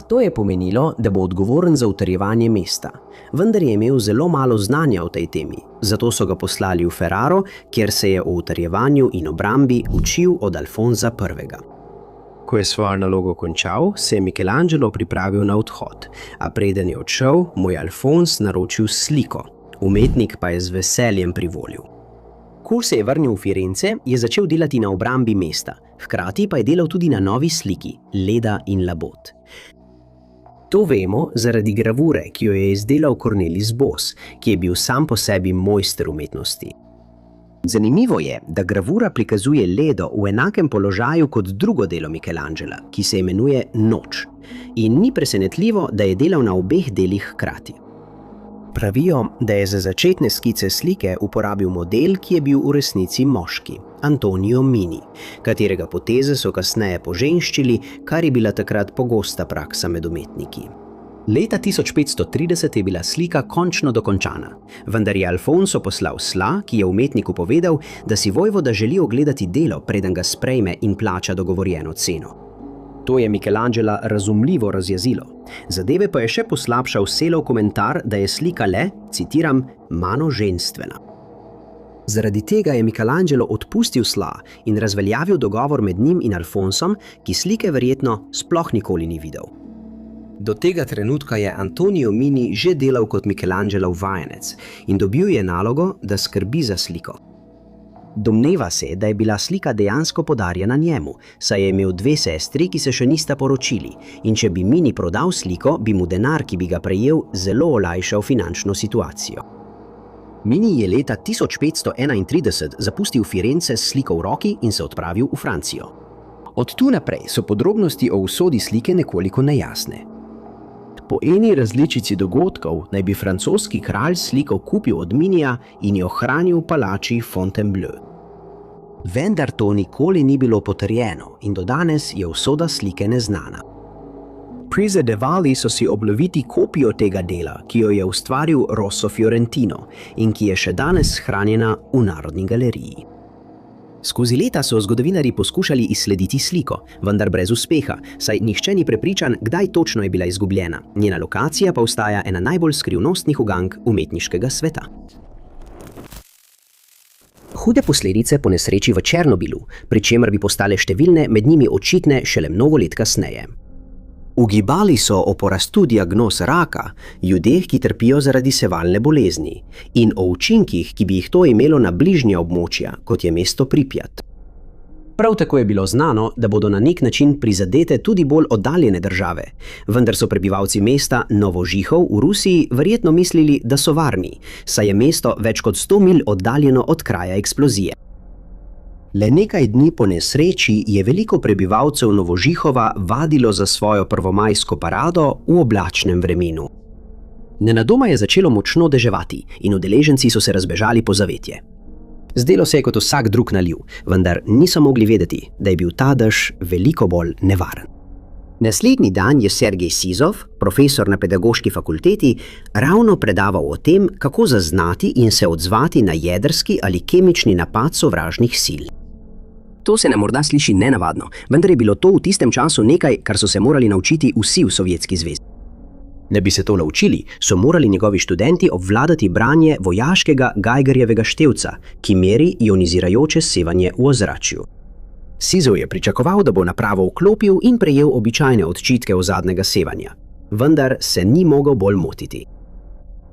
To je pomenilo, da bo odgovoren za utrjevanje mesta, vendar je imel zelo malo znanja o tej temi, zato so ga poslali v Ferraro, kjer se je o utrjevanju in obrambi učil od Alfonsa I. Ko je svojo nalogo končal, se je Michelangelo pripravil na odhod, a preden je odšel, mu je Alfons naročil sliko, umetnik pa je z veseljem privolil. Ko se je vrnil v Firence, je začel delati na obrambi mesta, hkrati pa je delal tudi na novi sliki, Leda in Labod. To vemo zaradi gravure, ki jo je izdelal Cornelis Bos, ki je bil sam po sebi mojster umetnosti. Zanimivo je, da gravura prikazuje Ledo v enakem položaju kot drugo delo Michelangela, ki se imenuje Noč, in ni presenetljivo, da je delal na obeh delih hkrati. Pravijo, da je za začetne skice slike uporabil model, ki je bil v resnici moški, Antonio Mini, katerega poteze so kasneje poženščili, kar je bila takrat pogosta praksa med umetniki. Leta 1530 je bila slika končno dokončana, vendar je Alfonso poslal sla, ki je umetniku povedal, da si vojvoda želi ogledati delo, preden ga sprejme in plača dogovorjeno ceno. To je Michelangela razumljivo razjezilo. Zadeve pa je še poslabšal Selov komentar, da je slika le, citiram, "mano ženstvena". Zaradi tega je Michelangelo odpustil sla in razveljavil dogovor med njim in Alfonsom, ki slike verjetno sploh nikoli ni videl. Do tega trenutka je Antonio Mini že delal kot Michelangelov vajenec in dobil je nalogo, da skrbi za sliko. Domneva se, da je bila slika dejansko podarjena njemu, saj je imel 2 sestri, ki se še nista poročili, in če bi Mini prodal sliko, bi mu denar, ki bi ga prejel, zelo olajšal finančno situacijo. Mini je leta 1531 zapustil Firence s sliko v roki in se odpravil v Francijo. Od tu naprej so podrobnosti o usodi slike nekoliko nejasne. Po eni različici dogodkov naj bi francoski kralj sliko kupil od Minija in jo hranil v palači Fontainebleau. Vendar to nikoli ni bilo potrjeno in do danes je usoda slike neznana. Prizadevali so si obnoviti kopijo tega dela, ki jo je ustvaril Rosso Fiorentino in ki je še danes hranjena v Narodni galeriji. Skozi leta so zgodovinarji poskušali izslediti sliko, vendar brez uspeha, saj nihče ni prepričan, kdaj točno je bila izgubljena. Njena lokacija pa ostaja ena najbolj skrivnostnih ugank umetniškega sveta. Hude posledice po nesreči v Černobilu, pri čemer bi postale številne, med njimi očitne šele mnogo let kasneje. Ugibali so o porastu diagnoz raka, ljudeh, ki trpijo zaradi sevalne bolezni, in o učinkih, ki bi jih to imelo na bližnja območja, kot je mesto Pripjat. Prav tako je bilo znano, da bodo na nek način prizadete tudi bolj oddaljene države, vendar so prebivalci mesta Novožihov v Rusiji verjetno mislili, da so varni, saj je mesto več kot 100 milj oddaljeno od kraja eksplozije. Le nekaj dni po nesreči je veliko prebivalcev Novožihova vadilo za svojo prvomajsko parado v oblačnem vremenu. Nenadoma je začelo močno deževati in udeleženci so se razbežali po zavetje. Zdelo se je kot vsak drug naliv, vendar niso mogli vedeti, da je bil ta dež veliko bolj nevaren. Naslednji dan je Sergej Sizov, profesor na pedagoški fakulteti, ravno predaval o tem, kako zaznati in se odzvati na jedrski ali kemični napad sovražnih sil. To se nam morda sliši nenavadno, vendar je bilo to v tistem času nekaj, kar so se morali naučiti vsi v Sovjetski zvezi. Da bi se to naučili, so morali njegovi študenti obvladati branje vojaškega Geigerjevega števca, ki meri ionizirajoče sevanje v ozračju. Sizov je pričakoval, da bo napravo vklopil in prejel običajne odčitke ozadnega sevanja, vendar se ni mogel bolj motiti.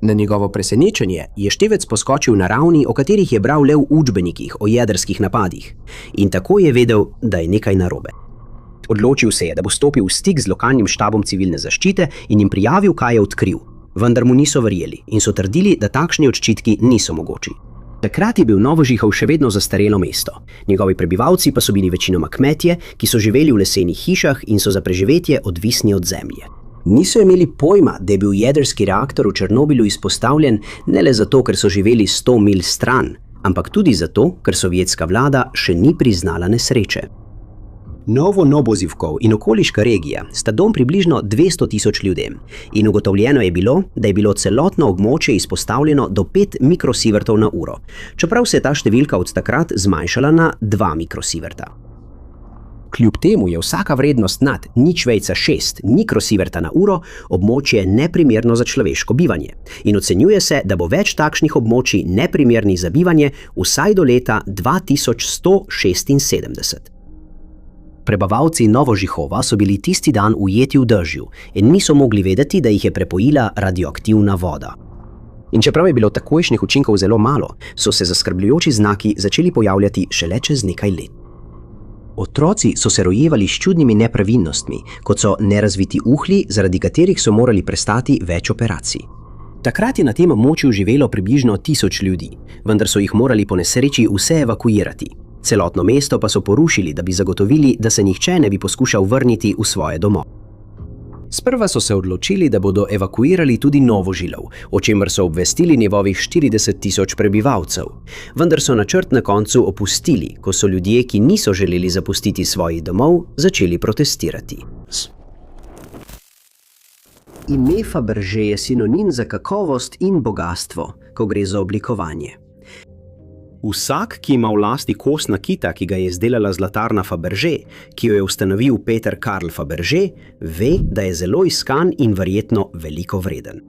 Na njegovo presenečenje je števec poskočil na ravni, o katerih je bral le v učbenikih o jedrskih napadih, in tako je vedel, da je nekaj narobe. Odločil se je, da bo stopil v stik z lokalnim štabom civilne zaščite in jim prijavil, kaj je odkril, vendar mu niso verjeli in so trdili, da takšni odčitki niso mogoči. Takrat je bil Novožihov še vedno zastarelo mesto. Njegovi prebivalci pa so bili večinoma kmetje, ki so živeli v lesenih hišah in so za preživetje odvisni od zemlje. Niso imeli pojma, da je bil jedrski reaktor v Černobilu izpostavljen ne le zato, ker so živeli 100 milj stran, ampak tudi zato, ker sovjetska vlada še ni priznala nesreče. Novozivkov in okoliška regija sta dom približno 200 tisoč ljudem in ugotovljeno je bilo, da je bilo celotno območje izpostavljeno do 5 mikrosievertov na uro, čeprav se je ta številka od takrat zmanjšala na 2 mikrosieverta. Kljub temu je vsaka vrednost nad 0,6 mikrosieverta na uro območje neprimerno za človeško bivanje in ocenjuje se, da bo več takšnih območij neprimernih za bivanje vsaj do leta 2176. Prebivalci Novožihova so bili tisti dan ujeti v dežju in niso mogli vedeti, da jih je prepojila radioaktivna voda. In čeprav je bilo takojšnjih učinkov zelo malo, so se zaskrbljujoči znaki začeli pojavljati šele čez nekaj let. Otroci so se rojevali s čudnimi nepravilnostmi, kot so nerazviti uhlji, zaradi katerih so morali prestati več operacij. Takrat je na tem območju živelo približno 1000 ljudi, vendar so jih morali po nesreči vse evakuirati. Celotno mesto pa so porušili, da bi zagotovili, da se nihče ne bi poskušal vrniti v svoje domove. Sprva so se odločili, da bodo evakuirali tudi Novožilov, o čemer so obvestili njegovih 40 tisoč prebivalcev. Vendar so načrt na koncu opustili, ko so ljudje, ki niso želeli zapustiti svojih domov, začeli protestirati. Ime Fabergé je sinonim za kakovost in bogastvo, ko gre za oblikovanje. Vsak, ki ima v lasti kos nakita, ki ga je izdelala zlatarna Fabergé, ki jo je ustanovil Peter Karl Fabergé, ve, da je zelo iskan in verjetno veliko vreden.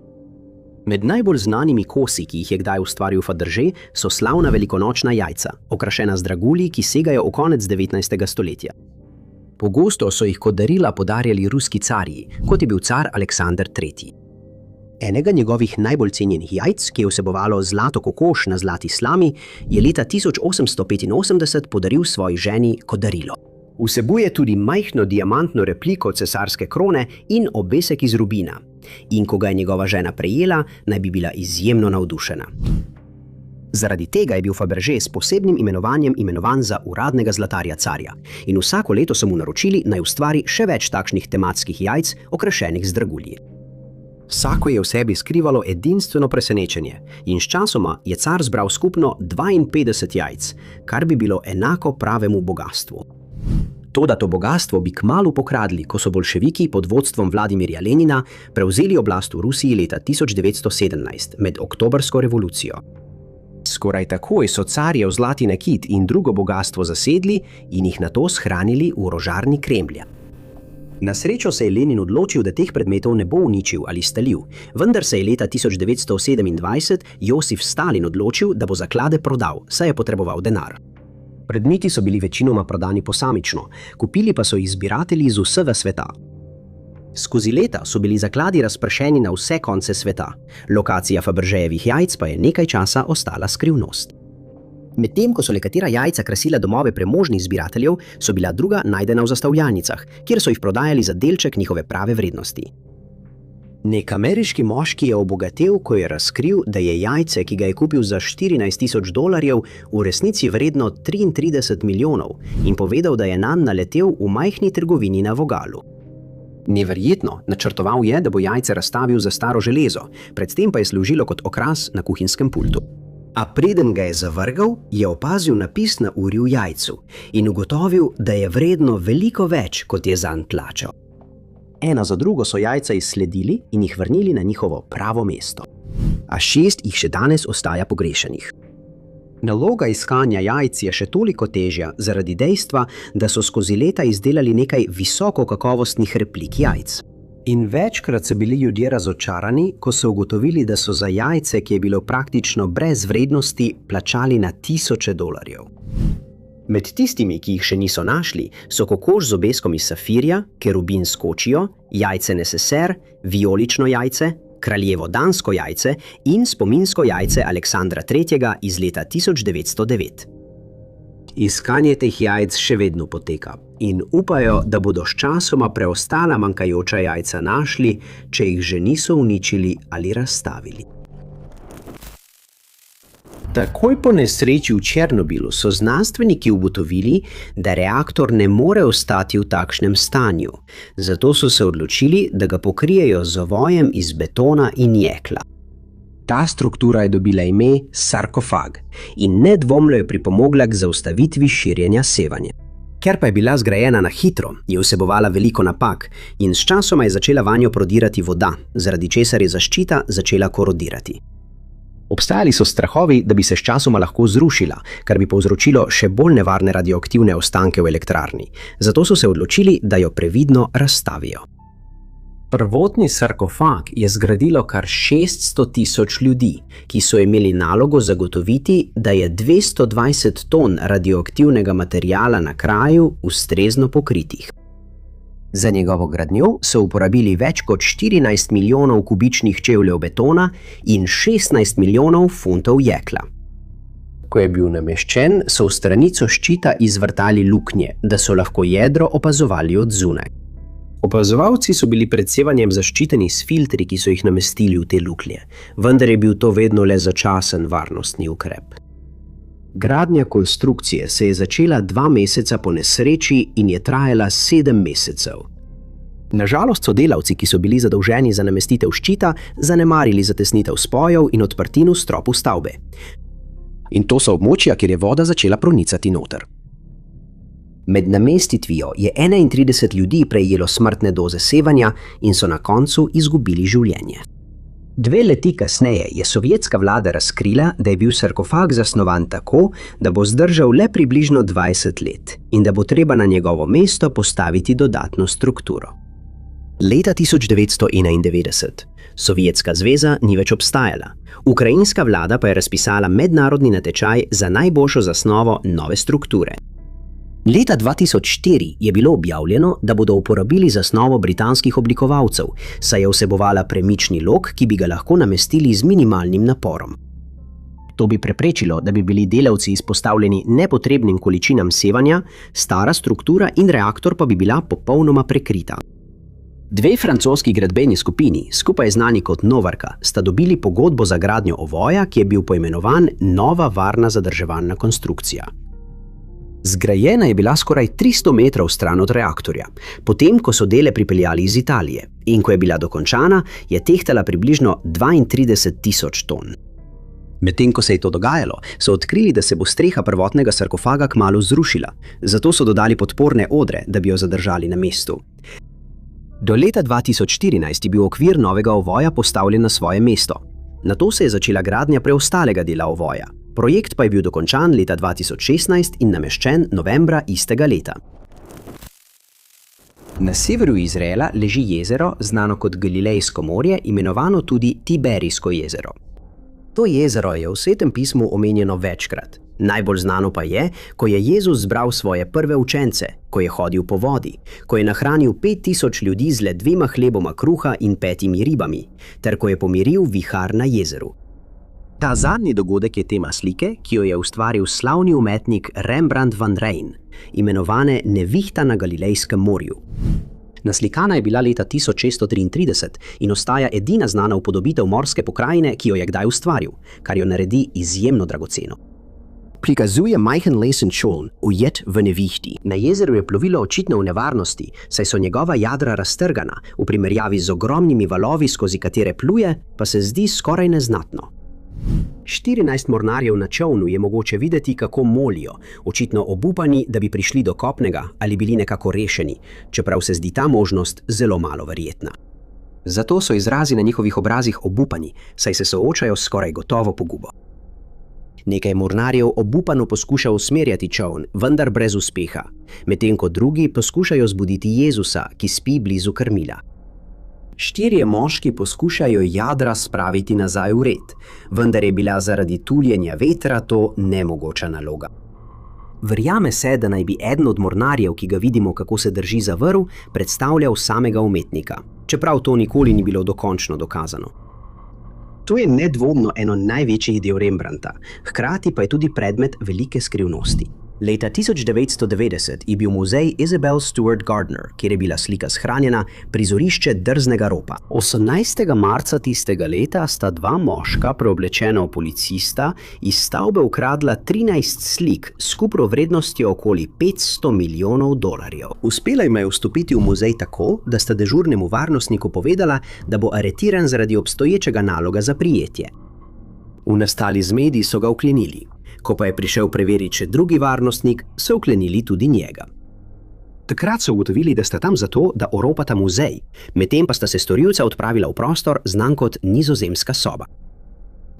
Med najbolj znanimi kosi, ki jih je kdaj ustvaril Fabergé, so slavna velikonočna jajca, okrašena z dragulji, ki segajo v konec 19. stoletja. Pogosto so jih kot darila podarjali ruski carji, kot je bil car Aleksander III. Enega njegovih najbolj cenjenih jajc, ki je vsebovalo zlato kokoš na zlati slami, je leta 1885 podaril svoji ženi kot darilo. Vsebuje tudi majhno diamantno repliko cesarske krone in obesek iz rubina. In ko ga je njegova žena prejela, naj bi bila izjemno navdušena. Zaradi tega je bil Fabergé s posebnim imenovanjem imenovan za uradnega zlatarja carja in vsako leto so mu naročili, naj ustvari še več takšnih tematskih jajc, okrašenih z dragulji. Vsako je v sebi skrivalo edinstveno presenečenje in sčasoma je car zbral skupno 52 jajc, kar bi bilo enako pravemu bogastvu. Toda to bogastvo bi kmalu pokradli, ko so bolševiki pod vodstvom Vladimirja Lenina prevzeli oblast v Rusiji leta 1917 med oktobrsko revolucijo. Skoraj takoj so carjev zlati nakit in drugo bogastvo zasedli in jih nato shranili v orožarni Kremlja. Na srečo se je Lenin odločil, da teh predmetov ne bo uničil ali stalil, vendar se je leta 1927 Josif Stalin odločil, da bo zaklade prodal, saj je potreboval denar. Predmeti so bili večinoma prodani posamično, kupili pa so jih zbiratelji z vsega sveta. Skozi leta so bili zakladi razpršeni na vse konce sveta, lokacija Fabergéjevih jajc pa je nekaj časa ostala skrivnost. Medtem ko so nekatera jajca krasila domove premožnih zbirateljev, so bila druga najdena v zastavljalnicah, kjer so jih prodajali za delček njihove prave vrednosti. Nek ameriški moški je obogatel, ko je razkril, da je jajce, ki ga je kupil za $14,000, v resnici vredno 33 milijonov in povedal, da je nanj naletel v majhni trgovini na Vogalu. Neverjetno, načrtoval je, da bo jajce razstavil za staro železo, predtem pa je služilo kot okras na kuhinjskem pultu. A preden ga je zavrgal, je opazil napis na uri v jajcu in ugotovil, da je vredno veliko več, kot je zanj plačal. Eno za drugo so jajca izsledili in jih vrnili na njihovo pravo mesto. A 6 jih še danes ostaja pogrešenih. Naloga iskanja jajc je še toliko težja zaradi dejstva, da so skozi leta izdelali nekaj visokokakovostnih replik jajc. In večkrat so bili ljudje razočarani, ko so ugotovili, da so za jajce, ki je bilo praktično brez vrednosti, plačali na $1000. Med tistimi, ki jih še niso našli, so kokoš z obeskom iz safirja, kerubin s kočijo, jajce neseser, vijolično jajce, kraljevo dansko jajce in spominsko jajce Aleksandra III. Iz leta 1909. Iskanje teh jajc še vedno poteka in upajo, da bodo sčasoma preostala manjkajoča jajca našli, če jih že niso uničili ali razstavili. Takoj po nesreči v Černobilu so znanstveniki ugotovili, da reaktor ne more ostati v takšnem stanju, zato so se odločili, da ga pokrijejo z ovojem iz betona in jekla. Ta struktura je dobila ime sarkofag in nedvomno je pripomogla k zaustavitvi širjenja sevanja. Ker pa je bila zgrajena na hitro, je vsebovala veliko napak in sčasoma je začela vanjo prodirati voda, zaradi česar je zaščita začela korodirati. Obstajali so strahovi, da bi se sčasoma lahko zrušila, kar bi povzročilo še bolj nevarne radioaktivne ostanke v elektrarni. Zato so se odločili, da jo previdno razstavijo. Prvotni sarkofag je zgradilo kar 600.000 ljudi, ki so imeli nalogo zagotoviti, da je 220 ton radioaktivnega materiala na kraju ustrezno pokritih. Za njegovo gradnjo so uporabili več kot 14 milijonov kubičnih čevljev betona in 16 milijonov funtov jekla. Ko je bil nameščen, so v stranico ščita izvrtali luknje, da so lahko jedro opazovali od zunaj. Opazovalci so bili pred sevanjem zaščiteni s filtri, ki so jih namestili v te luknje, vendar je bil to vedno le začasen varnostni ukrep. Gradnja konstrukcije se je začela 2 meseca po nesreči in je trajala 7 mesecev. Nažalost so delavci, ki so bili zadolženi za namestitev ščita, zanemarili zatesnitev spojev in odprtino stropu stavbe. In to so območja, kjer je voda začela pronicati noter. Med namestitvijo je 31 ljudi prejelo smrtne doze sevanja in so na koncu izgubili življenje. 2 leti kasneje je sovjetska vlada razkrila, da je bil sarkofag zasnovan tako, da bo zdržal le približno 20 let in da bo treba na njegovo mesto postaviti dodatno strukturo. Leta 1991. Sovjetska zveza ni več obstajala. Ukrajinska vlada pa je razpisala mednarodni natečaj za najboljšo zasnovo nove strukture. Leta 2004 je bilo objavljeno, da bodo uporabili zasnovo britanskih oblikovalcev, saj je vsebovala premični lok, ki bi ga lahko namestili z minimalnim naporom. To bi preprečilo, da bi bili delavci izpostavljeni nepotrebnim količinam sevanja, stara struktura in reaktor pa bi bila popolnoma prekrita. 2 francoski gradbeni skupini, skupaj znani kot Novarka, sta dobili pogodbo za gradnjo ovoja, ki je bil poimenovan Nova varna zadrževalna konstrukcija. Zgrajena je bila skoraj 300 metrov stran od reaktorja, potem ko so dele pripeljali iz Italije, in ko je bila dokončana, je tehtala približno 32.000 ton. Medtem ko se je to dogajalo, so odkrili, da se bo streha prvotnega sarkofaga kmalu zrušila, zato so dodali podporne odre, da bi jo zadržali na mestu. Do leta 2014 je bil okvir novega ovoja postavljen na svoje mesto. Nato se je začela gradnja preostalega dela ovoja. Projekt pa je bil dokončan leta 2016 in nameščen novembra istega leta. Na severu Izraela leži jezero, znano kot Galilejsko morje, imenovano tudi Tiberijsko jezero. To jezero je v Svetem pismu omenjeno večkrat. Najbolj znano pa je, ko je Jezus zbral svoje prve učence, ko je hodil po vodi, ko je nahranil 5000 ljudi z le 2 hleboma kruha in 5 ribami, ter ko je pomiril vihar na jezeru. Ta zadnji dogodek je tema slike, ki jo je ustvaril slavni umetnik Rembrandt van Rijn, imenovane Nevihta na Galilejskem morju. Naslikana je bila leta 1633 in ostaja edina znana upodobitev morske pokrajine, ki jo je kdaj ustvaril, kar jo naredi izjemno dragoceno. prikazuje majhen lesen čoln, ujet v nevihti. Na jezeru je plovilo očitno v nevarnosti, saj so njegova jadra raztrgana, v primerjavi z ogromnimi valovi, skozi katere pluje, pa se zdi skoraj neznatno. 14 mornarjev na čolnu je mogoče videti, kako molijo, očitno obupani, da bi prišli do kopnega ali bili nekako rešeni, čeprav se zdi ta možnost zelo malo verjetna. Zato so izrazi na njihovih obrazih obupani, saj se soočajo s skoraj gotovo pogubo. Nekaj mornarjev obupano poskuša usmerjati čoln, vendar brez uspeha, medtem ko drugi poskušajo zbuditi Jezusa, ki spi blizu krmila. 4 moški poskušajo jadra spraviti nazaj v red, vendar je bila zaradi tuljenja vetra to nemogoča naloga. Verjame se, da naj bi eden od mornarjev, ki ga vidimo, kako se drži za vrv, predstavljal samega umetnika, čeprav to nikoli ni bilo dokončno dokazano. To je nedvomno eno največjih del Rembrandta, hkrati pa je tudi predmet velike skrivnosti. Leta 1990 je bil muzej Isabel Stewart Gardner, kjer je bila slika shranjena, prizorišče drznega ropa. 18. marca tistega leta sta 2 moška, preoblečena v policista, iz stavbe ukradla 13 slik s skupno vrednostjo okoli $500 milijonov. Uspela jim je vstopiti v muzej tako, da sta dežurnemu varnostniku povedala, da bo aretiran zaradi obstoječega naloga za prijetje. V nastali zmedi so ga vklenili. Ko pa je prišel preveriti še drugi varnostnik, so vklenili tudi njega. Takrat so ugotovili, da sta tam zato, da oropata muzej, medtem pa sta se storilca odpravila v prostor, znan kot Nizozemska soba.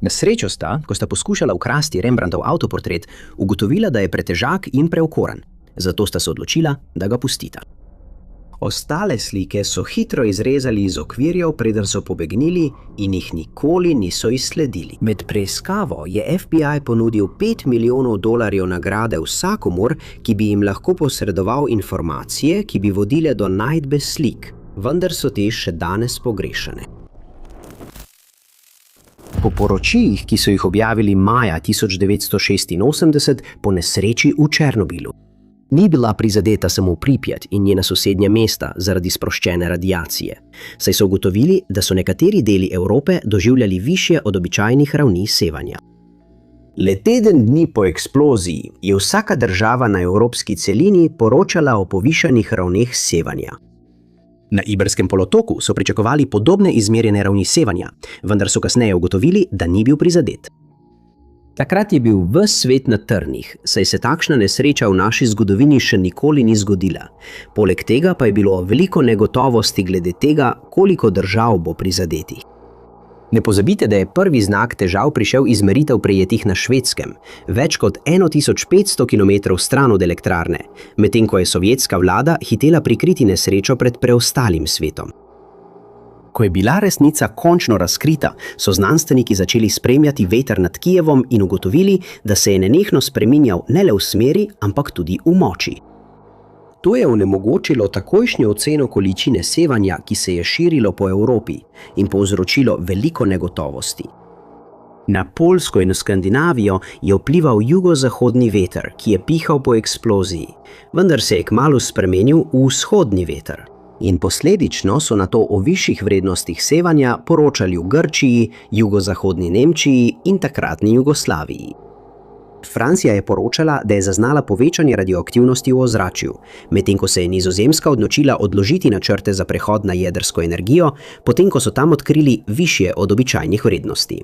Na srečo sta, ko sta poskušala ukrasti Rembrandtov avtoportret, ugotovila, da je pretežak in preokoran, zato sta se odločila, da ga pustita. Ostale slike so hitro izrezali iz okvirjev, preden so pobegnili in jih nikoli niso izsledili. Med preiskavo je FBI ponudil $5 milijonov nagrade vsakomur, ki bi jim lahko posredoval informacije, ki bi vodile do najdbe slik, vendar so te še danes pogrešane. Po poročilih, ki so jih objavili maja 1986 po nesreči v Černobilu, ni bila prizadeta samo Pripjat in njena sosednja mesta zaradi sproščene radiacije, saj so ugotovili, da so nekateri deli Evrope doživljali višje od običajnih ravni sevanja. Le teden dni po eksploziji je vsaka država na evropski celini poročala o povišanih ravneh sevanja. Na Iberskem polotoku so pričakovali podobne izmerjene ravni sevanja, vendar so kasneje ugotovili, da ni bil prizadet. Takrat je bil ves svet na trnih, saj se takšna nesreča v naši zgodovini še nikoli ni zgodila. Poleg tega pa je bilo veliko negotovosti glede tega, koliko držav bo prizadetih. Ne pozabite, da je prvi znak težav prišel iz meritev prejetih na Švedskem, več kot 1500 km stran od elektrarne, medtem ko je sovjetska vlada hitela prikriti nesrečo pred preostalim svetom. Ko je bila resnica končno razkrita, so znanstveniki začeli spremljati veter nad Kijevom in ugotovili, da se je nenehno spreminjal ne le v smeri, ampak tudi v moči. To je onemogočilo takojšnjo oceno količine sevanja, ki se je širilo po Evropi in povzročilo veliko negotovosti. Na Poljsko in Skandinavijo je vplival jugozahodni veter, ki je pihal po eksploziji, vendar se je kmalu spremenil v vzhodni veter. In posledično so nato o višjih vrednostih sevanja poročali v Grčiji, jugozahodni Nemčiji in takratni Jugoslaviji. Francija je poročala, da je zaznala povečanje radioaktivnosti v ozračju, medtem ko se je Nizozemska odločila odložiti načrte za prehod na jedrsko energijo, potem ko so tam odkrili višje od običajnih vrednosti.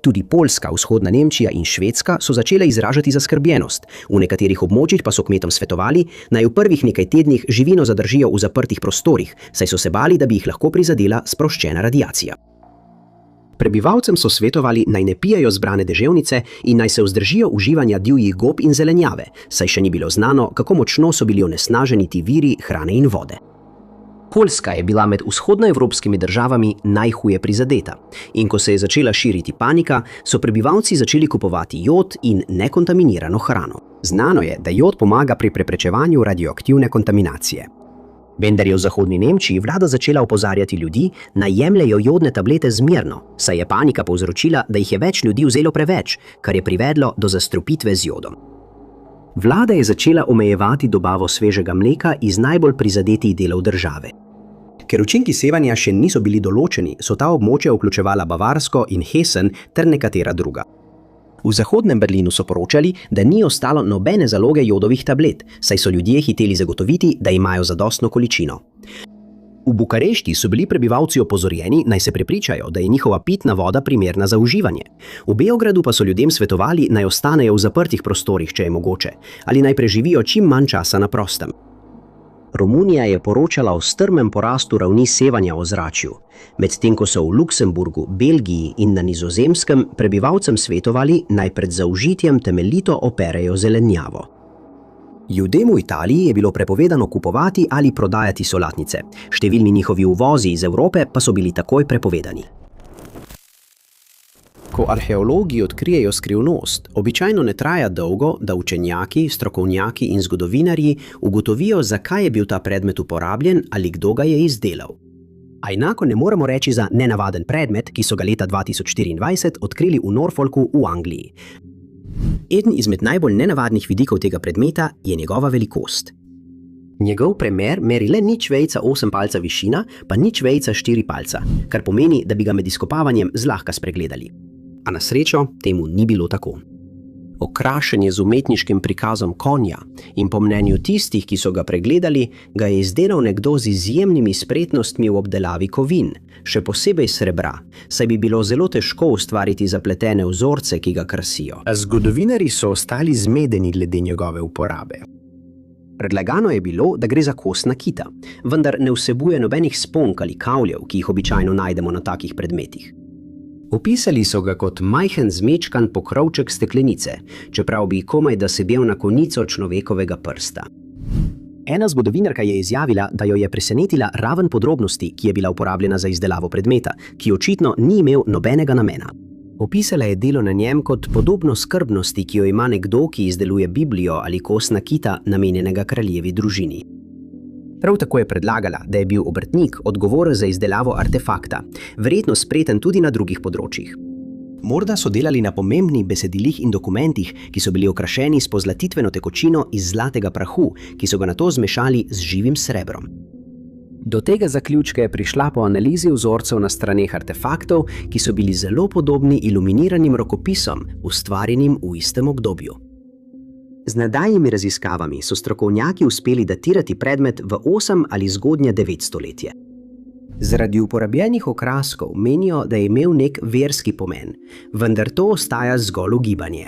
Tudi Poljska, vzhodna Nemčija in Švedska so začele izražati zaskrbljenost. V nekaterih območjih pa so kmetom svetovali, naj v prvih nekaj tednih živino zadržijo v zaprtih prostorih, saj so se bali, da bi jih lahko prizadela sproščena radiacija. Prebivalcem so svetovali, naj ne pijejo zbrane deževnice in naj se vzdržijo uživanja divjih gob in zelenjave, saj še ni bilo znano, kako močno so bili onesnaženi ti viri hrane in vode. Poljska je bila med vzhodnoevropskimi državami najhuje prizadeta in ko se je začela širiti panika, so prebivalci začeli kupovati jod in nekontaminirano hrano. Znano je, da jod pomaga pri preprečevanju radioaktivne kontaminacije. Vendar je v zahodni Nemčiji vlada začela opozarjati ljudi, naj jemljejo jodne tablete zmerno, saj je panika povzročila, da jih je več ljudi vzelo preveč, kar je privedlo do zastrupitve z jodom. Vlada je začela omejevati dobavo svežega mleka iz najbolj prizadetih delov države. Ker učinki sevanja še niso bili določeni, so ta območja vključevala Bavarsko in Hessen ter nekatera druga. V zahodnem Berlinu so poročali, da ni ostalo nobene zaloge jodovih tablet, saj so ljudje hiteli zagotoviti, da imajo zadostno količino. V Bukarešti so bili prebivalci opozorjeni, naj se prepričajo, da je njihova pitna voda primerna za uživanje. V Beogradu pa so ljudem svetovali, naj ostanejo v zaprtih prostorih, če je mogoče, ali naj preživijo čim manj časa na prostem. Romunija je poročala o strmem porastu ravni sevanja v ozračju, medtem ko so v Luksemburgu, Belgiji in na Nizozemskem prebivalcem svetovali, naj pred zaužitjem temeljito operejo zelenjavo. Ljudem v Italiji je bilo prepovedano kupovati ali prodajati solatnice. Številni njihovi uvozi iz Evrope pa so bili takoj prepovedani. Ko arheologi odkrijejo skrivnost, običajno ne traja dolgo, da učenjaki, strokovnjaki in zgodovinarji ugotovijo, zakaj je bil ta predmet uporabljen ali kdo ga je izdelal. A enako ne moremo reči za nenavaden predmet, ki so ga leta 2024 odkrili v Norfolku v Angliji. Eden izmed najbolj nenavadnih vidikov tega predmeta je njegova velikost. Njegov premer meri le 0,8 palca višina, pa 0,4 palca, kar pomeni, da bi ga med izkopavanjem zlahka spregledali. A na srečo temu ni bilo tako. Okrašen je z umetniškim prikazom konja in po mnenju tistih, ki so ga pregledali, ga je izdelal nekdo z izjemnimi spretnostmi v obdelavi kovin, še posebej srebra, saj bi bilo zelo težko ustvariti zapletene vzorce, ki ga krasijo. Zgodovinarji so ostali zmedeni glede njegove uporabe. Predlagano je bilo, da gre za kos nakita, vendar ne vsebuje nobenih sponk ali kavljev, ki jih običajno najdemo na takih predmetih. Opisali so ga kot majhen zmečkan pokrovček steklenice, čeprav bi komaj da sedel na konico človekovega prsta. Ena zgodovinarka je izjavila, da jo je presenetila raven podrobnosti, ki je bila uporabljena za izdelavo predmeta, ki očitno ni imel nobenega namena. Opisala je delo na njem kot podobno skrbnosti, ki jo ima nekdo, ki izdeluje Biblijo ali kos nakita, namenjenega kraljevi družini. Prav tako je predlagala, da je bil obrtnik odgovoren za izdelavo artefakta, verjetno spreten tudi na drugih področjih. Morda so delali na pomembnih besedilih in dokumentih, ki so bili okrašeni s pozlatitveno tekočino iz zlatega prahu, ki so ga nato zmešali z živim srebrom. Do tega zaključka je prišla po analizi vzorcev na straneh artefaktov, ki so bili zelo podobni iluminiranim rokopisom, ustvarjenim v istem obdobju. Z nadaljnjimi raziskavami so strokovnjaki uspeli datirati predmet v 8 ali zgodnje 9. stoletje. Zaradi uporabljenih okraskov menijo, da je imel nek verski pomen, vendar to ostaja zgolj ugibanje.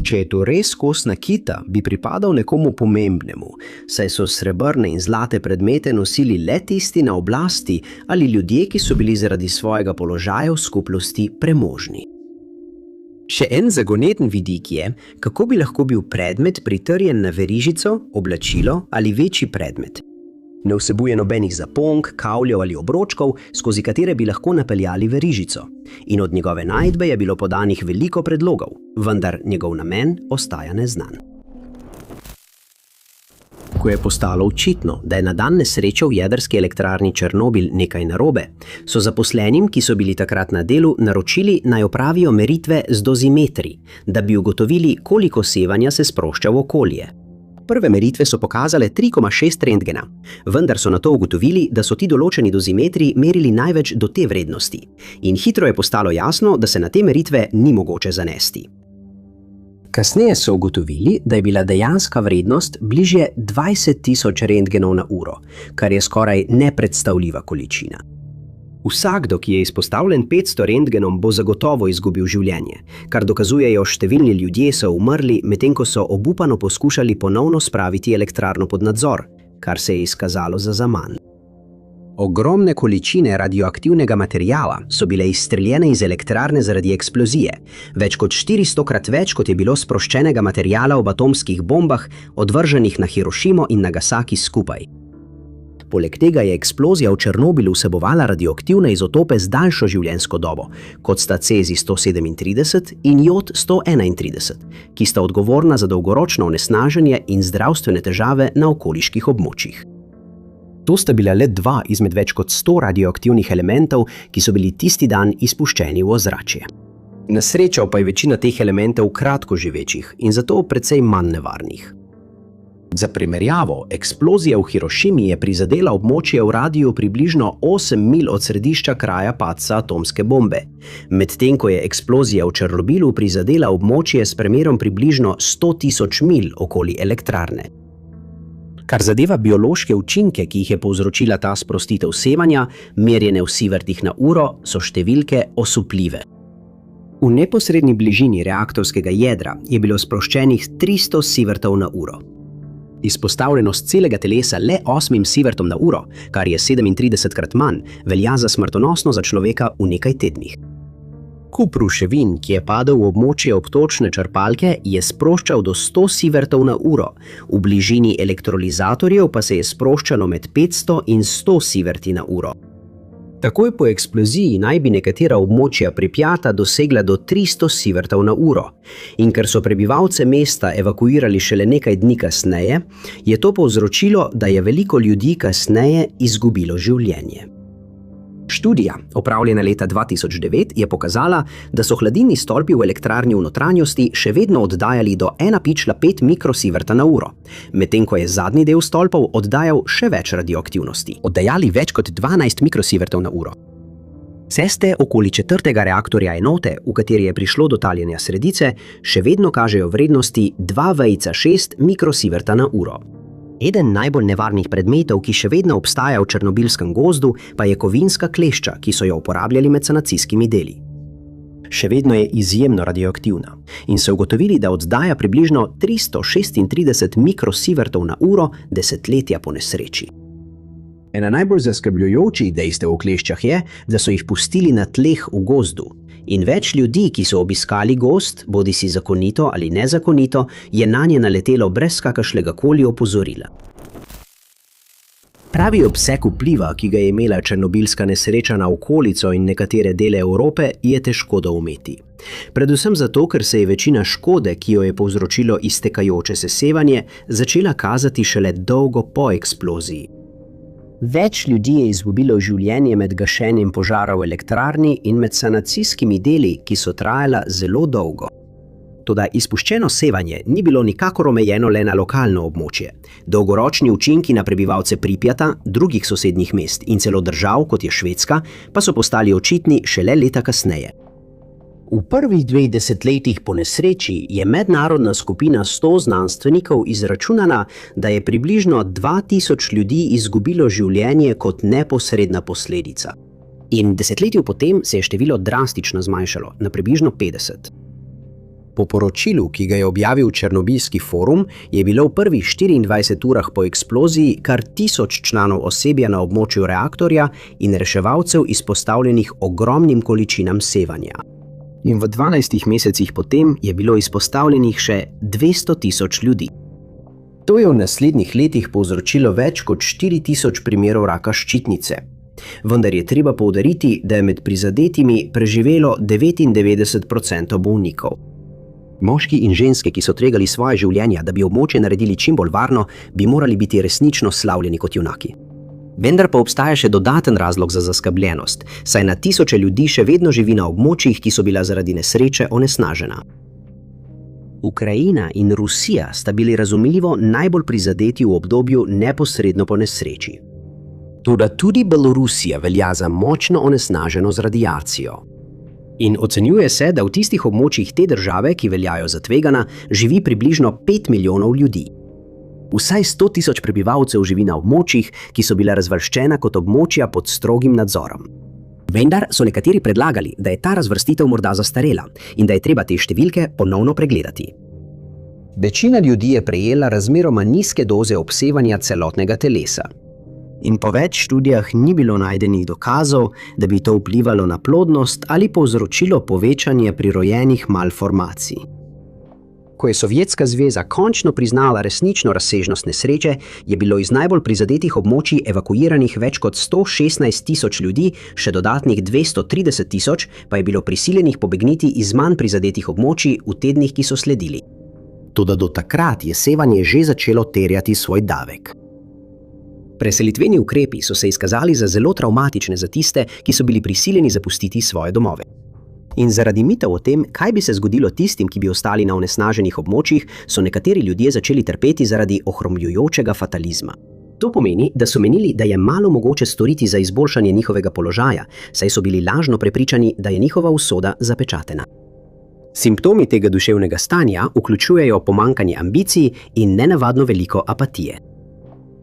Če je to res kos nakita, bi pripadal nekomu pomembnemu, saj so srebrne in zlate predmete nosili le tisti na oblasti ali ljudje, ki so bili zaradi svojega položaja v skupnosti premožni. Še en zagoneten vidik je, kako bi lahko bil predmet pritrjen na verižico, oblačilo ali večji predmet. Ne vsebuje nobenih zaponk, kavljev ali obročkov, skozi katere bi lahko napeljali verižico. In od njegove najdbe je bilo podanih veliko predlogov, vendar njegov namen ostaja neznan. Ko je postalo očitno, da je na dan nesreče v jedrski elektrarni Černobil nekaj narobe, so zaposlenim, ki so bili takrat na delu, naročili naj opravijo meritve z dozimetri, da bi ugotovili, koliko sevanja se sprošča v okolje. Prve meritve so pokazale 3,6 rentgena, vendar so nato ugotovili, da so ti določeni dozimetri merili največ do te vrednosti. In hitro je postalo jasno, da se na te meritve ni mogoče zanesti. Kasneje so ugotovili, da je bila dejanska vrednost bližje 20.000 rentgenov na uro, kar je skoraj nepredstavljiva količina. Vsakdo, ki je izpostavljen 500 rentgenom, bo zagotovo izgubil življenje, kar dokazujejo številni ljudje so umrli, medtem ko so obupano poskušali ponovno spraviti elektrarno pod nadzor, kar se je izkazalo za zaman. Ogromne količine radioaktivnega materiala so bile izstreljene iz elektrarne zaradi eksplozije, več kot 400-krat več, kot je bilo sproščenega materiala v atomskih bombah, odvrženih na Hirošimo in Nagasaki skupaj. Poleg tega je eksplozija v Černobilu vsebovala radioaktivne izotope z daljšo življenjsko dobo, kot sta cezij 137 in jod 131, ki sta odgovorna za dolgoročno onesnaženje in zdravstvene težave na okoliških območjih. To sta bila le 2 izmed več kot 100 radioaktivnih elementov, ki so bili tisti dan izpuščeni v ozračje. Na srečo pa je večina teh elementov kratko živečih in zato precej manj nevarnih. Za primerjavo, eksplozija v Hirošimi je prizadela območje v radiju približno 8 mil od središča kraja padca atomske bombe, medtem ko je eksplozija v Černobilu prizadela območje s premerom približno 100.000 mil okoli elektrarne. Kar zadeva biološke učinke, ki jih je povzročila ta sprostitev sevanja, merjene v sievertih na uro, so številke osupljive. V neposredni bližini reaktorskega jedra je bilo sproščenih 300 sievertov na uro. Izpostavljenost celega telesa le 8 sievertom na uro, kar je 37krat manj, velja za smrtonosno za človeka v nekaj tednih. Kup ruševin, ki je padel v območje obtočne črpalke, je sproščal do 100 sievertov na uro, v bližini elektrolizatorjev pa se je sproščalo med 500 in 100 sieverti na uro. Takoj po eksploziji naj bi nekatera območja Pripjata dosegla do 300 sievertov na uro, in ker so prebivalce mesta evakuirali šele nekaj dni kasneje, je to povzročilo, da je veliko ljudi kasneje izgubilo življenje. Študija, opravljena leta 2009, je pokazala, da so hladilni stolpi v elektrarni v notranjosti še vedno oddajali do 1,5 mikrosieverta na uro, medtem ko je zadnji del stolpov oddajal še več radioaktivnosti, oddajali več kot 12 mikrosievertov na uro. Ceste okoli 4. reaktorja enote, v kateri je prišlo do taljenja sredice, še vedno kažejo vrednosti 2,6 mikrosieverta na uro. Eden najbolj nevarnih predmetov, ki še vedno obstaja v černobilskem gozdu, pa je kovinska klešča, ki so jo uporabljali med sanacijskimi deli. Še vedno je izjemno radioaktivna in so ugotovili, da oddaja približno 336 mikrosievertov na uro desetletja po nesreči. Ena najbolj zaskrbljujočih dejstev o kleščah je, da so jih pustili na tleh v gozdu. In več ljudi, ki so obiskali gozd, bodisi zakonito ali nezakonito, je nanje naletelo brez kakršnega koli opozorila. Pravi obseg vpliva, ki ga je imela černobilska nesreča na okolico in nekatere dele Evrope, je težko doumeti. Predvsem zato, ker se je večina škode, ki jo je povzročilo iztekajoče se sevanje, začela kazati šele dolgo po eksploziji. Več ljudi je izgubilo življenje med gašenjem požara v elektrarni in med sanacijskimi deli, ki so trajala zelo dolgo. Toda izpuščeno sevanje ni bilo nikakor omejeno le na lokalno območje. Dolgoročni učinki na prebivalce Pripjata, drugih sosednjih mest in celo držav, kot je Švedska, pa so postali očitni šele leta kasneje. V prvih 2 desetletjih po nesreči je mednarodna skupina 100 znanstvenikov izračunala, da je približno 2000 ljudi izgubilo življenje kot neposredna posledica. In desetletju potem se je število drastično zmanjšalo, na približno 50. Po poročilu, ki ga je objavil Černobilski forum, je bilo v prvih 24 urah po eksploziji kar 1000 članov osebja na območju reaktorja in reševalcev izpostavljenih ogromnim količinam sevanja. In v 12 mesecih potem je bilo izpostavljenih še 200.000 ljudi. To je v naslednjih letih povzročilo več kot 4000 primerov raka ščitnice. Vendar je treba poudariti, da je med prizadetimi preživelo 99% bolnikov. Moški in ženske, ki so tvegali svoje življenja, da bi območje naredili čim bolj varno, bi morali biti resnično slavljeni kot junaki. Vendar pa obstaja še dodaten razlog za zaskrbljenost, saj na tisoče ljudi še vedno živi na območjih, ki so bila zaradi nesreče onesnažena. Ukrajina in Rusija sta bili razumljivo najbolj prizadeti v obdobju neposredno po nesreči. Toda tudi Belorusija velja za močno onesnaženo z radiacijo. In ocenjuje se, da v tistih območjih te države, ki veljajo za tvegana, živi približno 5 milijonov ljudi. Vsaj 100.000 prebivalcev živi na območjih, ki so bila razvrščena kot območja pod strogim nadzorom. Vendar so nekateri predlagali, da je ta razvrstitev morda zastarela in da je treba te številke ponovno pregledati. Večina ljudi je prejela razmeroma nizke doze obsevanja celotnega telesa. In po več študijah ni bilo najdenih dokazov, da bi to vplivalo na plodnost ali povzročilo povečanje prirojenih malformacij. Ko je Sovjetska zveza končno priznala resnično razsežnost nesreče, je bilo iz najbolj prizadetih območij evakuiranih več kot 116.000 ljudi, še dodatnih 230.000 pa je bilo prisiljenih pobegniti iz manj prizadetih območij v tednih, ki so sledili. Toda do takrat je sevanje že začelo terjati svoj davek. Preselitveni ukrepi so se izkazali za zelo travmatične za tiste, ki so bili prisiljeni zapustiti svoje domove. In zaradi mitov o tem, kaj bi se zgodilo tistim, ki bi ostali na onesnaženih območjih, so nekateri ljudje začeli trpeti zaradi ohromljujočega fatalizma. To pomeni, da so menili, da je malo mogoče storiti za izboljšanje njihovega položaja, saj so bili lažno prepričani, da je njihova usoda zapečatena. Simptomi tega duševnega stanja vključujejo pomanjkanje ambicij in nenavadno veliko apatije.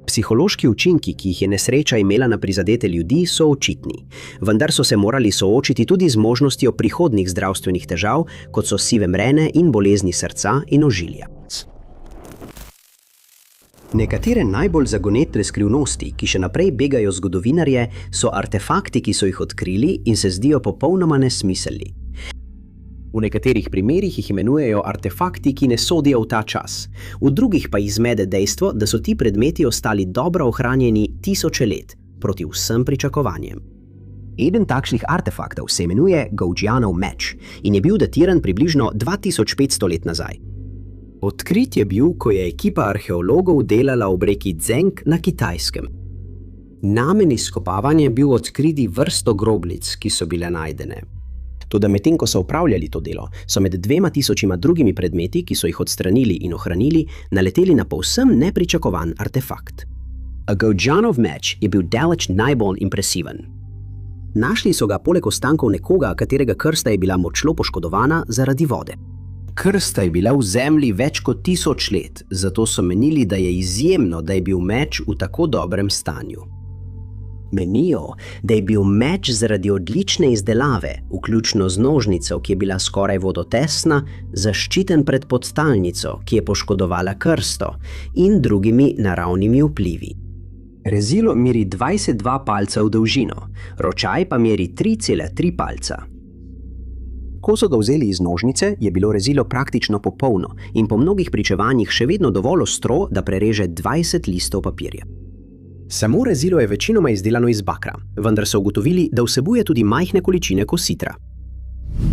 Psihološki učinki, ki jih je nesreča imela na prizadete ljudi, so očitni, vendar so se morali soočiti tudi z možnostjo prihodnjih zdravstvenih težav, kot so sive mrene in bolezni srca in ožilja. Nekatere najbolj zagonetle skrivnosti, ki še naprej begajo zgodovinarje, so artefakti, ki so jih odkrili in se zdijo popolnoma nesmiselni. V nekaterih primerih jih imenujejo artefakti, ki ne sodijo v ta čas. V drugih pa jih zmede dejstvo, da so ti predmeti ostali dobro ohranjeni tisoče let, proti vsem pričakovanjem. Eden takšnih artefaktov se imenuje Goujianov meč in je bil datiran približno 2500 let nazaj. Odkrit je bil, ko je ekipa arheologov delala ob reki Zeng na Kitajskem. Namen izkopavanja je bil odkriti vrsto grobljic, ki so bile najdene. Toda medtem, ko so upravljali to delo, so med 2000 drugimi predmeti, ki so jih odstranili in ohranili, naleteli na povsem nepričakovan artefakt. Goujianov meč je bil daleč najbolj impresiven. Našli so ga poleg ostankov nekoga, katerega krsta je bila močno poškodovana zaradi vode. Krsta je bila v zemlji več kot 1000 let, zato so menili, da je izjemno, da je bil meč v tako dobrem stanju. Menijo, da je bil meč zaradi odlične izdelave, vključno z nožnico, ki je bila skoraj vodotesna, zaščiten pred podtalnico, ki je poškodovala krsto, in drugimi naravnimi vplivi. Rezilo meri 22 palca v dolžino, ročaj pa meri 3,3 palca. Ko so ga vzeli iz nožnice, je bilo rezilo praktično popolno in po mnogih pričevanjih še vedno dovolj ostro, da prereže 20 listov papirja. Samo rezilo je večinoma izdelano iz bakra, vendar so ugotovili, da vsebuje tudi majhne količine kositra.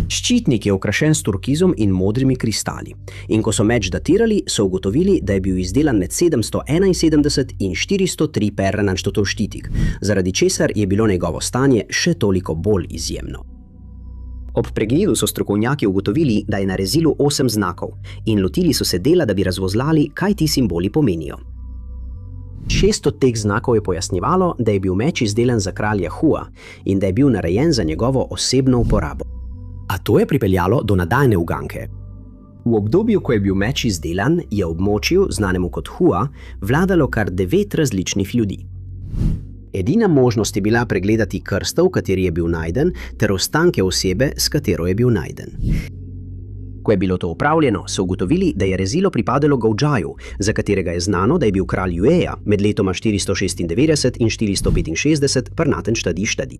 Ščitnik je okrašen s turkizom in modrimi kristali. In ko so meč datirali, so ugotovili, da je bil izdelan med 771 in 403 per. Štítik, zaradi česar je bilo njegovo stanje še toliko bolj izjemno. Ob pregledu so strokovnjaki ugotovili, da je na rezilu 8 znakov in lotili so se dela, da bi razvozlali, kaj ti simboli pomenijo. 6 od teh znakov je pojasnjevalo, da je bil meč izdelan za kralja Hua in da je bil narejen za njegovo osebno uporabo. A to je pripeljalo do nadaljnje uganke. V obdobju, ko je bil meč izdelan, je v območju, znanemu kot Hua, vladalo kar 9 različnih ljudi. Edina možnost je bila pregledati krsto, v kateri je bil najden, ter ostanke osebe, s katero je bil najden. Ko je bilo to opravljeno, so ugotovili, da je rezilo pripadalo Goujaju, za katerega je znano, da je bil kralj Jueja med letoma 496 in 465 prnaten štadi.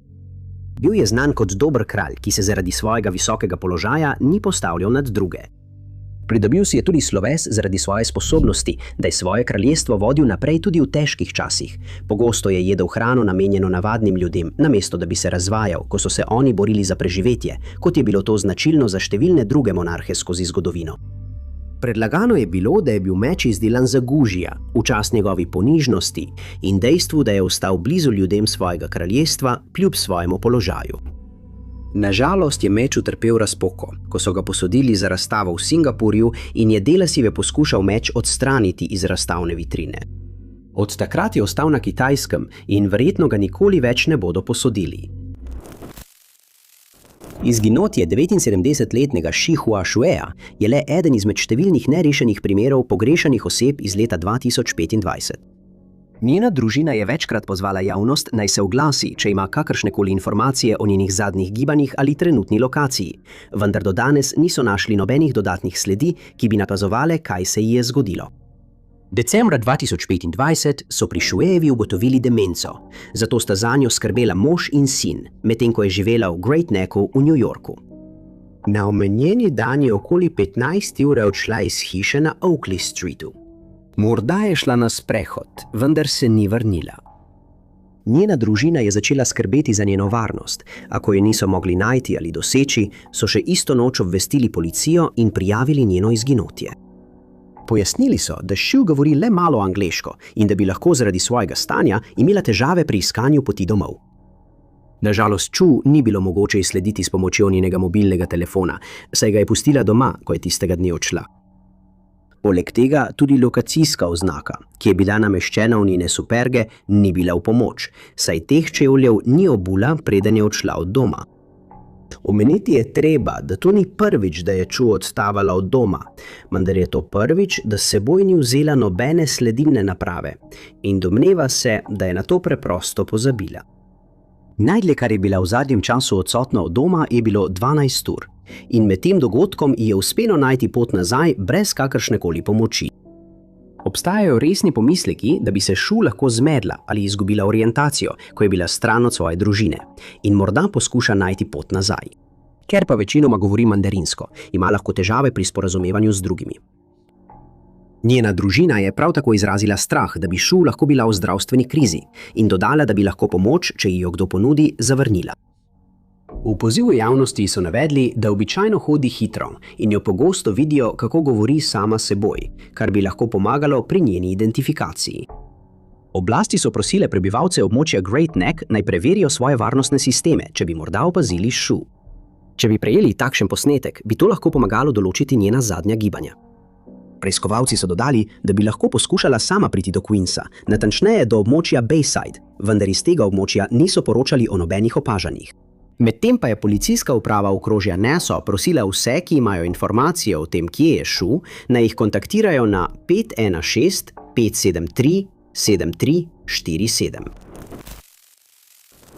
Bil je znan kot dober kralj, ki se zaradi svojega visokega položaja ni postavljal nad druge. Pridobil si je tudi sloves zaradi svoje sposobnosti, da je svoje kraljestvo vodil naprej tudi v težkih časih. Pogosto je jedel hrano namenjeno navadnim ljudem, namesto da bi se razvajal, ko so se oni borili za preživetje, kot je bilo to značilno za številne druge monarhe skozi zgodovino. Predlagano je bilo, da je bil meč izdelan za Goužija, v čast njegovi ponižnosti in dejstvu, da je ostal blizu ljudem svojega kraljestva kljub svojemu položaju. Nažalost je meč utrpel razpoko, ko so ga posodili za razstavo v Singapurju in je Delasive poskušal meč odstraniti iz razstavne vitrine. Od takrat je ostal na Kitajskem in verjetno ga nikoli več ne bodo posodili. Izginotje 79-letnega Šihua Šueja je le eden izmed številnih nerešenih primerov pogrešanih oseb iz leta 2025. Njena družina je večkrat pozvala javnost, naj se oglasi, če ima kakršnekoli informacije o njenih zadnjih gibanjih ali trenutni lokaciji, vendar do danes niso našli nobenih dodatnih sledi, ki bi nakazovale, kaj se ji je zgodilo. Decembra 2025 so pri Šuejevi ugotovili demenco, zato sta zanjo skrbela mož in sin, medtem ko je živela v Great Necku v New Yorku. Na omenjeni dan je okoli 15 ure odšla iz hiše na Oakley Streetu. Morda je šla na sprehod, vendar se ni vrnila. Njena družina je začela skrbeti za njeno varnost, a ko je niso mogli najti ali doseči, so še isto noč obvestili policijo in prijavili njeno izginotje. Pojasnili so, da Shu govori le malo angleško in da bi lahko zaradi svojega stanja imela težave pri iskanju poti domov. Nažalost, Chu ni bilo mogoče izslediti s pomočjo njenega mobilnega telefona, saj ga je pustila doma, ko je tistega dne odšla. Poleg tega tudi lokacijska oznaka, ki je bila nameščena v njene superge, ni bila v pomoč, saj teh čevljev ni obula, preden je odšla od doma. Omeniti je treba, da to ni prvič, da je Chu odstavala od doma, vendar je to prvič, da s seboj ni vzela nobene sledilne naprave in domneva se, da je na to preprosto pozabila. Najdlje, kar je bila v zadnjem času odsotna od doma, je bilo 12 ur in med tem dogodkom ji je uspelo najti pot nazaj brez kakršnekoli pomoči. Obstajajo resni pomisleki, da bi se Chu lahko zmedla ali izgubila orientacijo, ko je bila stran od svoje družine in morda poskuša najti pot nazaj. Ker pa večinoma govori mandarinsko, ima lahko težave pri sporazumevanju z drugimi. Njena družina je prav tako izrazila strah, da bi Chu lahko bila v zdravstveni krizi in dodala, da bi lahko pomoč, če ji jo kdo ponudi, zavrnila. V pozivu javnosti so navedli, da običajno hodi hitro in jo pogosto vidijo, kako govori sama s seboj, kar bi lahko pomagalo pri njeni identifikaciji. Oblasti so prosile prebivalce območja Great Neck naj preverijo svoje varnostne sisteme, če bi morda opazili Chu. Če bi prejeli takšen posnetek, bi to lahko pomagalo določiti njena zadnja gibanja. Preiskovalci so dodali, da bi lahko poskušala sama priti do Queensa, natančneje do območja Bayside, vendar iz tega območja niso poročali o nobenih opažanjih. Medtem pa je policijska uprava okrožja Nassau prosila vse, ki imajo informacije o tem, kje je Chu, naj jih kontaktirajo na 516 573 7347.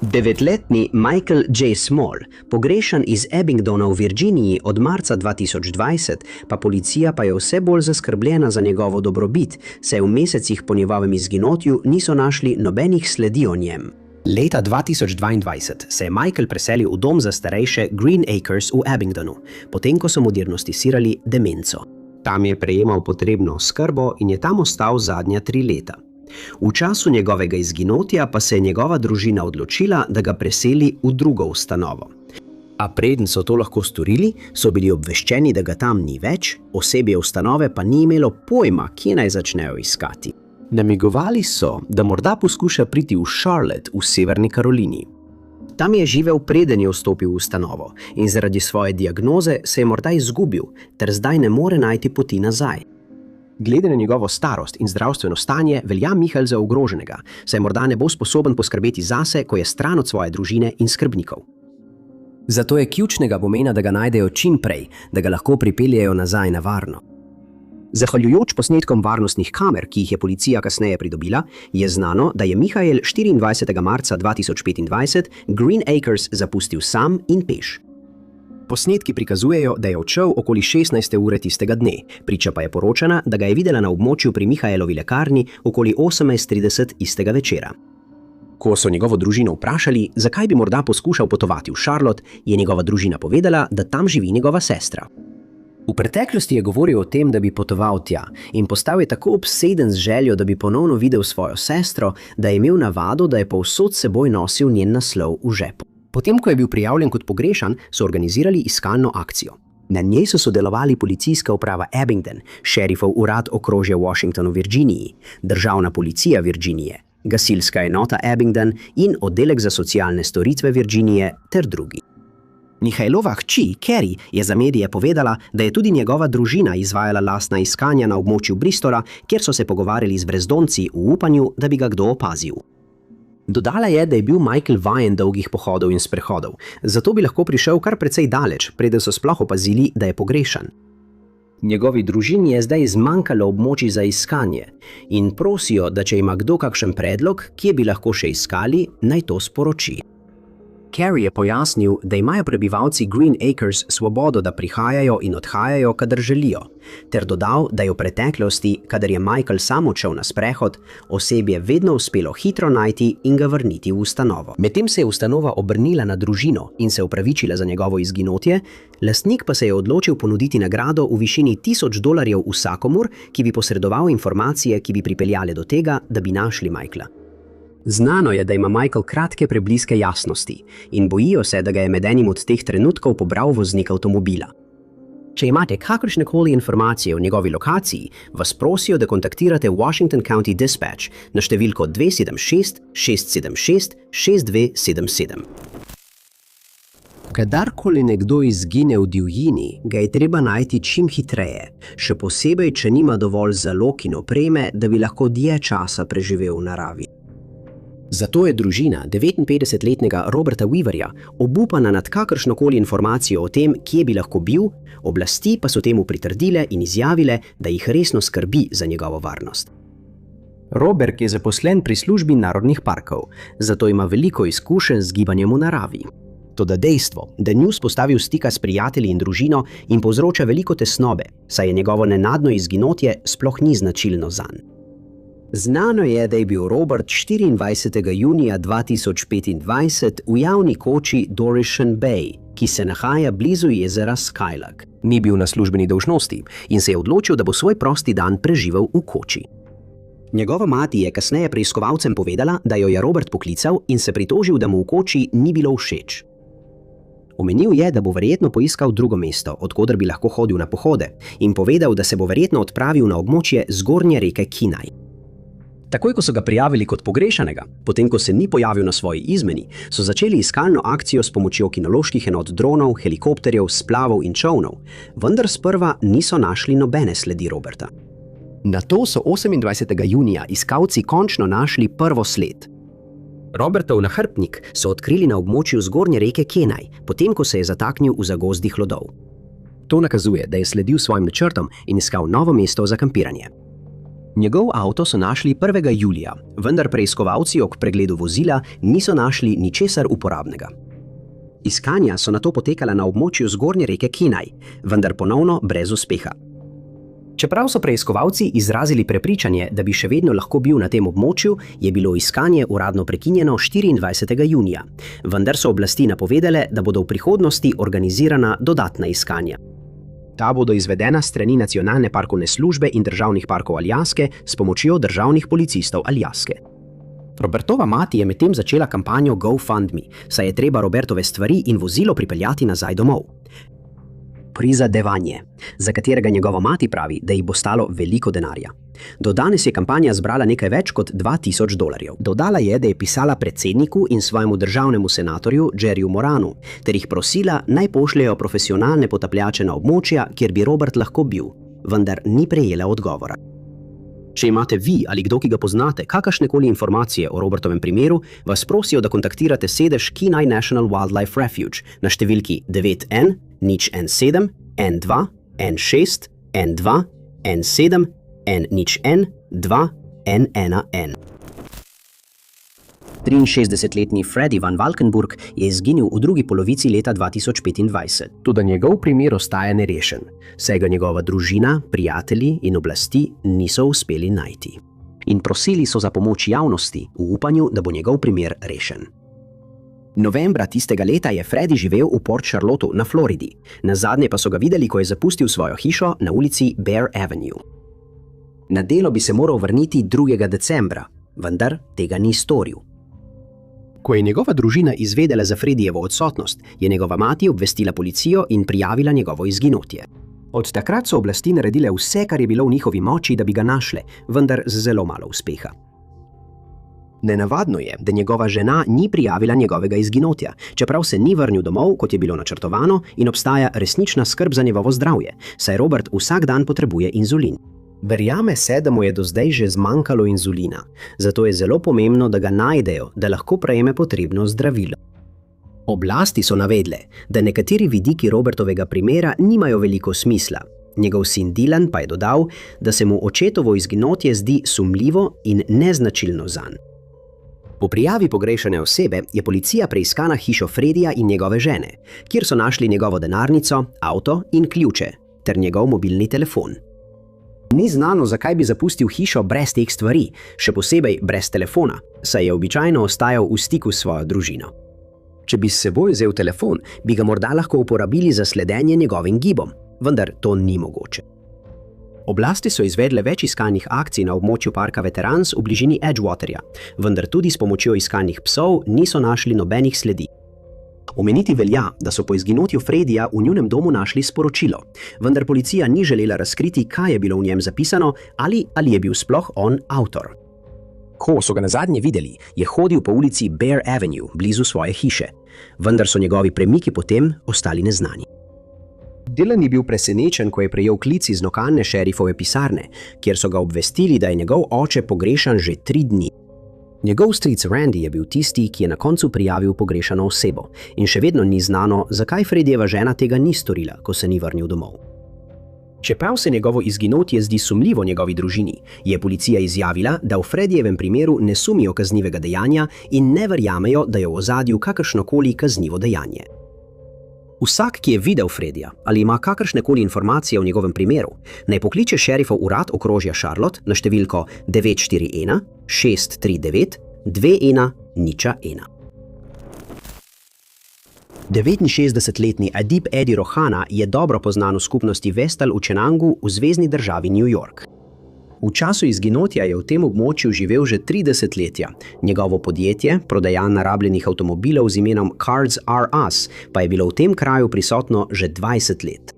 9-letni Michael J. Small, pogrešan iz Abingdona v Virginiji od marca 2020, pa policija pa je vse bolj zaskrbljena za njegovo dobrobit, saj v mesecih po njegovem izginotju niso našli nobenih sledi o njem. Leta 2022 se je Michael preselil v dom za starejše Green Acres v Abingdonu, potem ko so mu diagnosticirali demenco. Tam je prejemal potrebno oskrbo in je tam ostal zadnja 3 leta. V času njegovega izginotja pa se je njegova družina odločila, da ga preseli v drugo ustanovo. A preden so to lahko storili, so bili obveščeni, da ga tam ni več, osebje ustanove pa ni imelo pojma, kje naj začnejo iskati. Namigovali so, da morda poskuša priti v Charlotte v Severni Karolini. Tam je živel, preden je vstopil v ustanovo in zaradi svoje diagnoze se je morda izgubil, ter zdaj ne more najti poti nazaj. Glede na njegovo starost in zdravstveno stanje velja Michael za ogroženega, saj morda ne bo sposoben poskrbeti zase, ko je stran od svoje družine in skrbnikov. Zato je ključnega pomena, da ga najdejo čim prej, da ga lahko pripeljejo nazaj na varno. Zahvaljujoč posnetkom varnostnih kamer, ki jih je policija kasneje pridobila, je znano, da je Michael 24. marca 2025 Green Acres zapustil sam in peš. Posnetki prikazujejo, da je odšel okoli 16. ure tistega dne, priča pa je poročana, da ga je videla na območju pri Michaelovi lekarni okoli 18:30 istega večera. Ko so njegovo družino vprašali, zakaj bi morda poskušal potovati v Charlotte, je njegova družina povedala, da tam živi njegova sestra. V preteklosti je govoril o tem, da bi potoval tja in postal je tako obseden z željo, da bi ponovno videl svojo sestro, da je imel navado, da je povsod seboj nosil njen naslov v žepu. Potem, ko je bil prijavljen kot pogrešan, so organizirali iskalno akcijo. Na njej so sodelovali policijska uprava Abingdon, šerifov urad okrožja Washington v Virginiji, državna policija Virginije, gasilska enota Abingdon in oddelek za socialne storitve Virginije ter drugi. Michaelova hči, Carrie, je za medije povedala, da je tudi njegova družina izvajala lastna iskanja na območju Bristola, kjer so se pogovarjali z brezdomci v upanju, da bi ga kdo opazil. Dodala je, da je bil Michael vajen dolgih pohodov in sprehodov, zato bi lahko prišel kar precej daleč, preden so sploh opazili, da je pogrešan. Njegovi družini je zdaj zmanjkalo območij za iskanje in prosijo, da če ima kdo kakšen predlog, kje bi lahko še iskali, naj to sporoči. Carrie je pojasnil, da imajo prebivalci Green Acres svobodo, da prihajajo in odhajajo, kadar želijo, ter dodal, da je v preteklosti, kadar je Michael sam odšel na sprehod, osebje vedno uspelo hitro najti in ga vrniti v ustanovo. Medtem se je ustanova obrnila na družino in se opravičila za njegovo izginotje, lastnik pa se je odločil ponuditi nagrado v višini $1000 vsakomur, ki bi posredoval informacije, ki bi pripeljale do tega, da bi našli Michaela. Znano je, da ima Michael kratke prebliske jasnosti in bojijo se, da ga je med enim od teh trenutkov pobral voznik avtomobila. Če imate kakršnekoli informacije o njegovi lokaciji, vas prosijo, da kontaktirate Washington County Dispatch na številko 276 676 6277. Kadarkoli nekdo izgine v divjini, ga je treba najti čim hitreje, še posebej, če nima dovolj zalog in opreme, da bi lahko dlje časa preživel v naravi. Zato je družina 59-letnega Roberta Weaverja obupana nad kakršnokoli informacijo o tem, kje bi lahko bil, oblasti pa so temu pritrdile in izjavile, da jih resno skrbi za njegovo varnost. Robert je zaposlen pri službi narodnih parkov, zato ima veliko izkušenj z gibanjem v naravi. Toda dejstvo, da ni vzpostavil stika s prijatelji in družino, jim povzroča veliko tesnobe, saj je njegovo nenadno izginotje sploh ni značilno zanj. Znano je, da je bil Robert 24. junija 2025 v javni koči Dorishon Bay, ki se nahaja blizu jezera Skylock. Ni bil na službeni dolžnosti in se je odločil, da bo svoj prosti dan preživel v koči. Njegova mati je kasneje preiskovalcem povedala, da jo je Robert poklical in se pritožil, da mu v koči ni bilo všeč. Omenil je, da bo verjetno poiskal drugo mesto, od koder bi lahko hodil na pohode, in povedal, da se bo verjetno odpravil na območje zgornje reke Kenai. Takoj, ko so ga prijavili kot pogrešanega, potem ko se ni pojavil na svoji izmeni, so začeli iskalno akcijo s pomočjo kinoloških enot dronov, helikopterjev, splavov in čolnov, vendar sprva niso našli nobene sledi Roberta. Nato so 28. junija iskalci končno našli prvo sled. Robertov nahrbtnik so odkrili na območju zgornje reke Kenai, potem ko se je zataknil v zagozdih hlodov. To nakazuje, da je sledil svojim načrtom in iskal novo mesto za kampiranje. Njegov avto so našli 1. julija, vendar preiskovalci ob pregledu vozila niso našli ničesar uporabnega. Iskanja so nato potekala na območju zgornje reke Kenai, vendar ponovno brez uspeha. Čeprav so preiskovalci izrazili prepričanje, da bi še vedno lahko bil na tem območju, je bilo iskanje uradno prekinjeno 24. junija, vendar so oblasti napovedale, da bodo v prihodnosti organizirana dodatna iskanja. Ta bodo izvedena strani Nacionalne parkovne službe in državnih parkov Aljaske s pomočjo državnih policistov Aljaske. Robertova mati je medtem začela kampanjo GoFundMe, saj je treba Robertove stvari in vozilo pripeljati nazaj domov. Prizadevanje, za katerega njegova mati pravi, da jih bo stalo veliko denarja. Do danes je kampanja zbrala nekaj več kot $2000. Dodala je, da je pisala predsedniku in svojemu državnemu senatorju Jerryju Moranu, ter jih prosila, naj pošljejo profesionalne potapljače na območja, kjer bi Robert lahko bil, vendar ni prejela odgovora. Če imate vi ali kdo, ki ga poznate, kakršnekoli informacije o Robertovem primeru, vas prosijo, da kontaktirate sedež Kenai National Wildlife Refuge na številki 9N 017 N2 N6 N2 N7 N0N 2 N1N. 63-letni Freddy Van Valkenburg je izginil v drugi polovici leta 2025. Toda njegov primer ostaja nerešen, saj ga njegova družina, prijatelji in oblasti niso uspeli najti. In prosili so za pomoč javnosti v upanju, da bo njegov primer rešen. Novembra tistega leta je Freddy živel v Port Charlottu na Floridi. Nazadnje pa so ga videli, ko je zapustil svojo hišo na ulici Bear Avenue. Na delo bi se moral vrniti 2. decembra, vendar tega ni storil. Ko je njegova družina izvedela za Freddyjevo odsotnost, je njegova mati obvestila policijo in prijavila njegovo izginotje. Od takrat so oblasti naredile vse, kar je bilo v njihovi moči, da bi ga našle, vendar z zelo malo uspeha. Nenavadno je, da njegova žena ni prijavila njegovega izginotja, čeprav se ni vrnil domov, kot je bilo načrtovano, in obstaja resnična skrb za njegovo zdravje, saj Robert vsak dan potrebuje inzulin. Verjame se, da mu je do zdaj že zmanjkalo inzulina, zato je zelo pomembno, da ga najdejo, da lahko prejme potrebno zdravilo. Oblasti so navedle, da nekateri vidiki Robertovega primera nimajo veliko smisla. Njegov sin Dylan pa je dodal, da se mu očetovo izginotje zdi sumljivo in neznačilno zanj. Po prijavi pogrešane osebe je policija preiskala hišo Freddyja in njegove žene, kjer so našli njegovo denarnico, avto in ključe, ter njegov mobilni telefon. Ni znano, zakaj bi zapustil hišo brez teh stvari, še posebej brez telefona, saj je običajno ostajal v stiku s svojo družino. Če bi s seboj vzel telefon, bi ga morda lahko uporabili za sledenje njegovim gibom, vendar to ni mogoče. Oblasti so izvedle več iskalnih akcij na območju parka Veterans v bližini Edgewaterja, vendar tudi s pomočjo iskalnih psov niso našli nobenih sledi. Omeniti velja, da so po izginotju Freddyja v njunem domu našli sporočilo, vendar policija ni želela razkriti, kaj je bilo v njem zapisano ali je bil sploh on avtor. Ko so ga nazadnje videli, je hodil po ulici Bear Avenue blizu svoje hiše. vendar so njegovi premiki potem ostali neznani. Dylan je bil presenečen, ko je prejel klic iz lokalne šerifove pisarne, kjer so ga obvestili, da je njegov oče pogrešan že 3 dni. Njegov stric Randy je bil tisti, ki je na koncu prijavil pogrešano osebo in še vedno ni znano, zakaj Freddyjeva žena tega ni storila, ko se ni vrnil domov. Čeprav se njegovo izginotje zdi sumljivo njegovi družini, je policija izjavila, da v Freddyjevem primeru ne sumijo kaznivega dejanja in ne verjamejo, da je v ozadju kakršnokoli kaznivo dejanje. Vsak, ki je videl Freddyja ali ima kakršnekoli informacije o njegovem primeru, naj pokliče šerifov urad okrožja Charlotte na številko 941 639 2101. 69-letni Adib Eddie Rohana je dobro poznan v skupnosti Vestal v Chenangu v zvezni državi New York. V času izginotja je v tem območju živel že 3 desetletja. Njegovo podjetje, prodajalna rabljenih avtomobilov z imenom Cars R Us, pa je bilo v tem kraju prisotno že 20 let.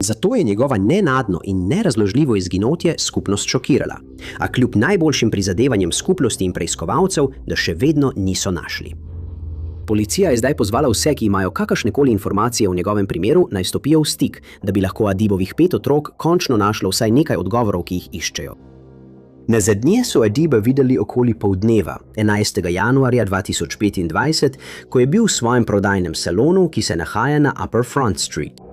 Zato je njegova nenadno in nerazložljivo izginotje skupnost šokirala, a kljub najboljšim prizadevanjem skupnosti in preiskovalcev, da še vedno niso našli. Policija je zdaj pozvala vse, ki imajo kakršnekoli informacije o njegovem primeru, naj stopijo v stik, da bi lahko Adibovih 5 otrok končno našlo vsaj nekaj odgovorov, ki jih iščejo. Nazadnje so Adiba videli okoli poldneva, 11. januarja 2025, ko je bil v svojem prodajnem salonu, ki se nahaja na Upper Front Street.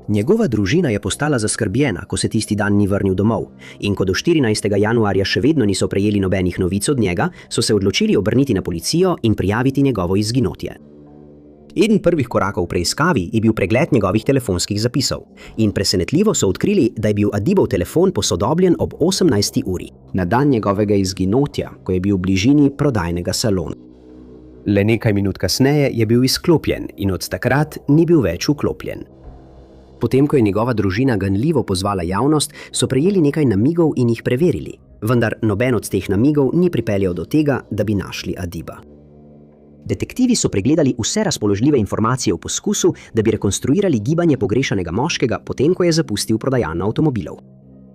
Njegova družina je postala zaskrbljena, ko se tisti dan ni vrnil domov, in ko do 14. januarja še vedno niso prejeli nobenih novic od njega, so se odločili obrniti na policijo in prijaviti njegovo izginotje. Eden prvih korakov v preiskavi je bil pregled njegovih telefonskih zapisov in presenetljivo so odkrili, da je bil Adibov telefon posodobljen ob 18. uri, na dan njegovega izginotja, ko je bil v bližini prodajnega salona. Le nekaj minut kasneje je bil izklopljen in od takrat ni bil več vklopljen. Potem, ko je njegova družina ganljivo pozvala javnost, so prejeli nekaj namigov in jih preverili, vendar noben od teh namigov ni pripeljal do tega, da bi našli Adiba. Detektivi so pregledali vse razpoložljive informacije v poskusu, da bi rekonstruirali gibanje pogrešanega moškega, potem ko je zapustil prodajalno avtomobilov.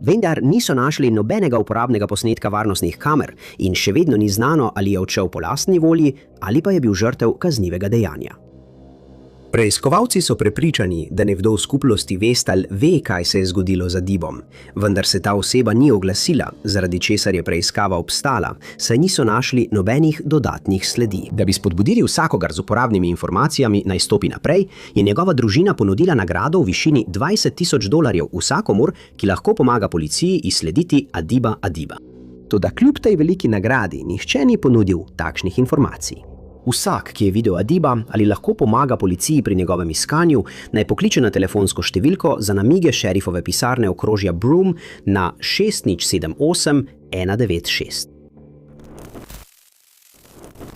Vendar niso našli nobenega uporabnega posnetka varnostnih kamer in še vedno ni znano, ali je odšel po lastni volji ali pa je bil žrtev kaznivega dejanja. Preiskovalci so prepričani, da nekdo v skupnosti Vestal ve, kaj se je zgodilo z Adibom, vendar se ta oseba ni oglasila, zaradi česar je preiskava obstala, saj niso našli nobenih dodatnih sledi. Da bi spodbudili vsakogar z uporabnimi informacijami naj stopi naprej, je njegova družina ponudila nagrado v višini $20,000 vsakomur, ki lahko pomaga policiji izslediti Adiba. Toda kljub tej veliki nagradi nihče ni ponudil takšnih informacij. Vsak, ki je videl Adiba ali lahko pomaga policiji pri njegovem iskanju, naj pokliče na telefonsko številko za namige šerifove pisarne okrožja Broome na 6078 196.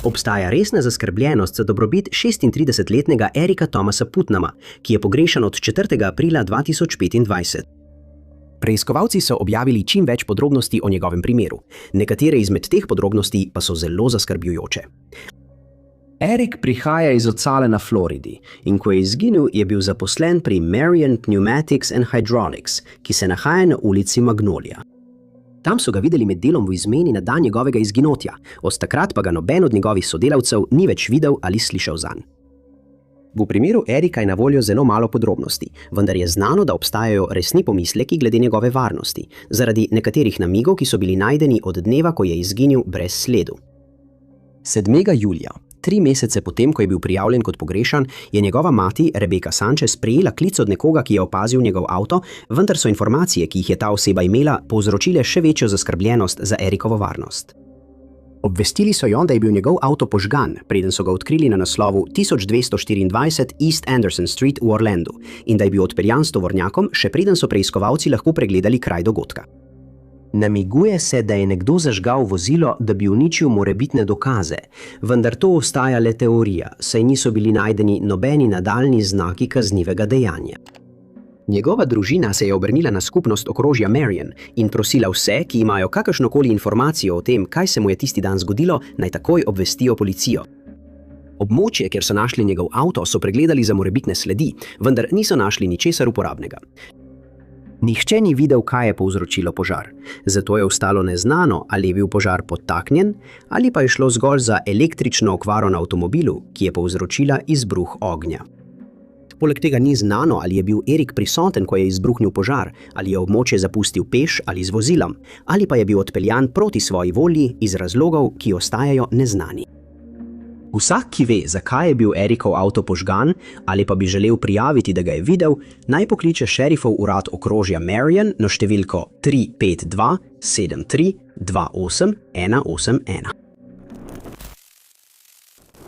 Obstaja resna zaskrbljenost za dobrobit 36-letnega Erika Thomasa Putnama, ki je pogrešan od 4. aprila 2025. Preiskovalci so objavili čim več podrobnosti o njegovem primeru. Nekatere izmed teh podrobnosti pa so zelo zaskrbljujoče. Erik prihaja iz Ocale na Floridi in ko je izginil, je bil zaposlen pri Marion Pneumatics and Hydraulics, ki se nahaja na ulici Magnolia. Tam so ga videli med delom v izmeni na dan njegovega izginotja, od takrat pa ga noben od njegovih sodelavcev ni več videl ali slišal zanj. V primeru Erika je na voljo zelo malo podrobnosti, vendar je znano, da obstajajo resni pomisleki glede njegove varnosti, zaradi nekaterih namigov, ki so bili najdeni od dneva, ko je izginil brez sledu. 7. julija, 3 mesece potem, ko je bil prijavljen kot pogrešan, je njegova mati, Rebecca Sanchez, prejela klic od nekoga, ki je opazil njegov avto, vendar so informacije, ki jih je ta oseba imela, povzročile še večjo zaskrbljenost za Erikovo varnost. Obvestili so jo, da je bil njegov avto požgan, preden so ga odkrili na naslovu 1224 East Anderson Street v Orlandu in da je bil odpeljan s tovornjakom, še preden so preiskovalci lahko pregledali kraj dogodka. Namiguje se, da je nekdo zažgal vozilo, da bi uničil morebitne dokaze, vendar to ostaja le teorija, saj niso bili najdeni nobeni nadaljnji znaki kaznivega dejanja. Njegova družina se je obrnila na skupnost okrožja Marion in prosila vse, ki imajo kakršnokoli informacijo o tem, kaj se mu je tisti dan zgodilo, naj takoj obvestijo policijo. Območje, kjer so našli njegov avto, so pregledali za morebitne sledi, vendar niso našli ničesar uporabnega. Nihče ni videl, kaj je povzročilo požar, zato je ostalo neznano, ali je bil požar podtaknjen ali pa je šlo zgolj za električno okvaro na avtomobilu, ki je povzročila izbruh ognja. Poleg tega ni znano, ali je bil Erik prisoten, ko je izbruhnil požar, ali je območje zapustil peš ali z vozilom, ali pa je bil odpeljan proti svoji volji iz razlogov, ki ostajajo neznani. Vsak, ki ve, zakaj je bil Erikov avto požgan ali pa bi želel prijaviti, da ga je videl, naj pokliče šerifov urad okrožja Marion na številko 352 73 28 181.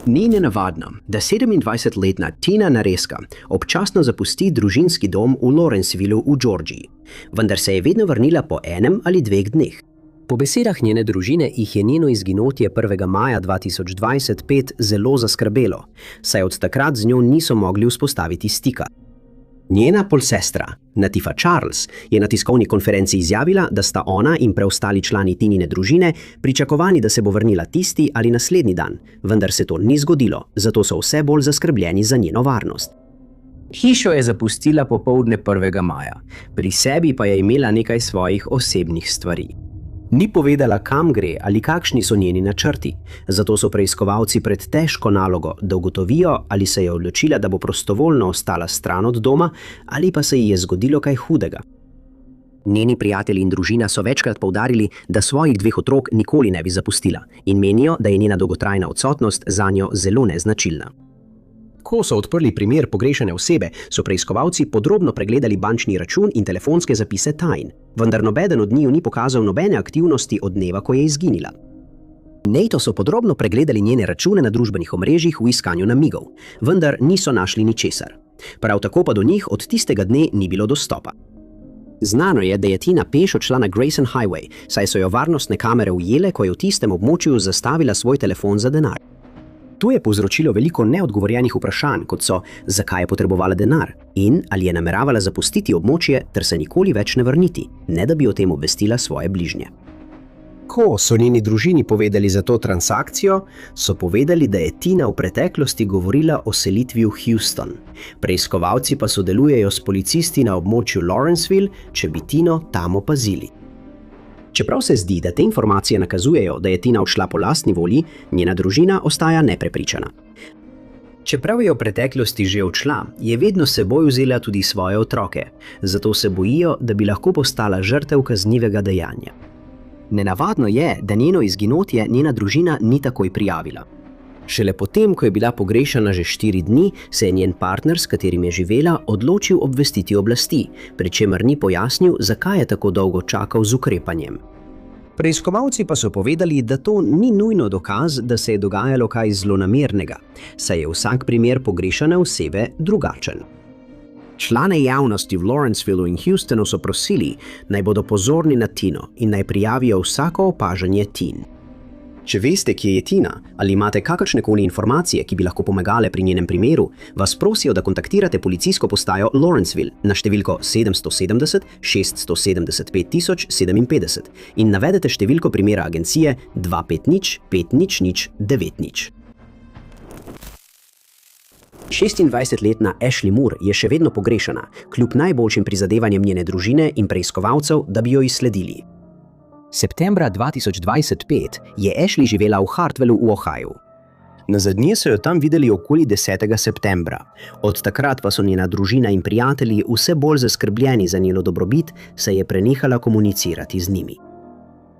Ni nenavadno, da 27-letna Tina Nareska občasno zapusti družinski dom v Lawrencevillu v Georgiji, vendar se je vedno vrnila po 1 ali 2 dneh. Po besedah njene družine jih je njeno izginotje 1. maja 2025 zelo zaskrbelo, saj od takrat z njo niso mogli vzpostaviti stika. Njena polsestra, Natifa Charles, je na tiskovni konferenci izjavila, da sta ona in preostali člani Tinine družine pričakovani, da se bo vrnila tisti ali naslednji dan, vendar se to ni zgodilo, zato so vse bolj zaskrbljeni za njeno varnost. Hišo je zapustila popoldne 1. maja, pri sebi pa je imela nekaj svojih osebnih stvari. Ni povedala, kam gre ali kakšni so njeni načrti, zato so preiskovalci pred težko nalogo, da ugotovijo, ali se je odločila, da bo prostovoljno ostala stran od doma ali pa se ji je zgodilo kaj hudega. Njeni prijatelji in družina so večkrat poudarili, da svojih 2 otrok nikoli ne bi zapustila in menijo, da je njena dolgotrajna odsotnost zanjo zelo neznačilna. Ko so odprli primer pogrešane osebe, so preiskovalci podrobno pregledali bančni račun in telefonske zapise tajn, vendar nobeden od njiju ni pokazal nobene aktivnosti od dneva, ko je izginila. Nato so podrobno pregledali njene račune na družbenih omrežjih v iskanju namigov, vendar niso našli ničesar. Prav tako pa do njih od tistega dne ni bilo dostopa. Znano je, da je Tina peš odšla na Grayson Highway, saj so jo varnostne kamere ujele, ko je v tistem območju zastavila svoj telefon za denar. To je povzročilo veliko neodgovorjenih vprašanj, kot so, zakaj je potrebovala denar in ali je nameravala zapustiti območje ter se nikoli več ne vrniti, ne da bi o tem obvestila svoje bližnje. Ko so njeni družini povedali za to transakcijo, so povedali, da je Tina v preteklosti govorila o selitvi v Houston. Preiskovalci pa sodelujejo s policisti na območju Lawrenceville, če bi Tino tam opazili. Čeprav se zdi, da te informacije nakazujejo, da je Tina odšla po lastni volji, njena družina ostaja neprepričana. Čeprav je v preteklosti že odšla, je vedno s seboj vzela tudi svoje otroke, zato se bojijo, da bi lahko postala žrtev kaznivega dejanja. Nenavadno je, da njeno izginotje njena družina ni takoj prijavila. Šele potem, ko je bila pogrešana že 4 dni, se je njen partner, s katerim je živela, odločil obvestiti oblasti, pri čemer ni pojasnil, zakaj je tako dolgo čakal z ukrepanjem. Preiskovalci pa so povedali, da to ni nujno dokaz, da se je dogajalo kaj zlonamernega, saj je vsak primer pogrešane osebe drugačen. Člane javnosti v Lawrencevillu in Houstonu so prosili, naj bodo pozorni na Tino in naj prijavijo vsako opažanje Tin. Če veste, kje je Tina, ali imate kakršnekoli informacije, ki bi lahko pomagale pri njenem primeru, vas prosijo, da kontaktirate policijsko postajo Lawrenceville na številko 770 675 057 in navedete številko primera agencije 250 500 90. 26-letna Ashley Moore je še vedno pogrešana, kljub najboljšim prizadevanjem njene družine in preiskovalcev, da bi jo izsledili. Septembra 2025 je Ashley živela v Hartwellu v Ohaju. Nazadnje so jo tam videli okoli 10. septembra. Od takrat pa so njena družina in prijatelji vse bolj zaskrbljeni za njeno dobrobit, saj je prenehala komunicirati z njimi.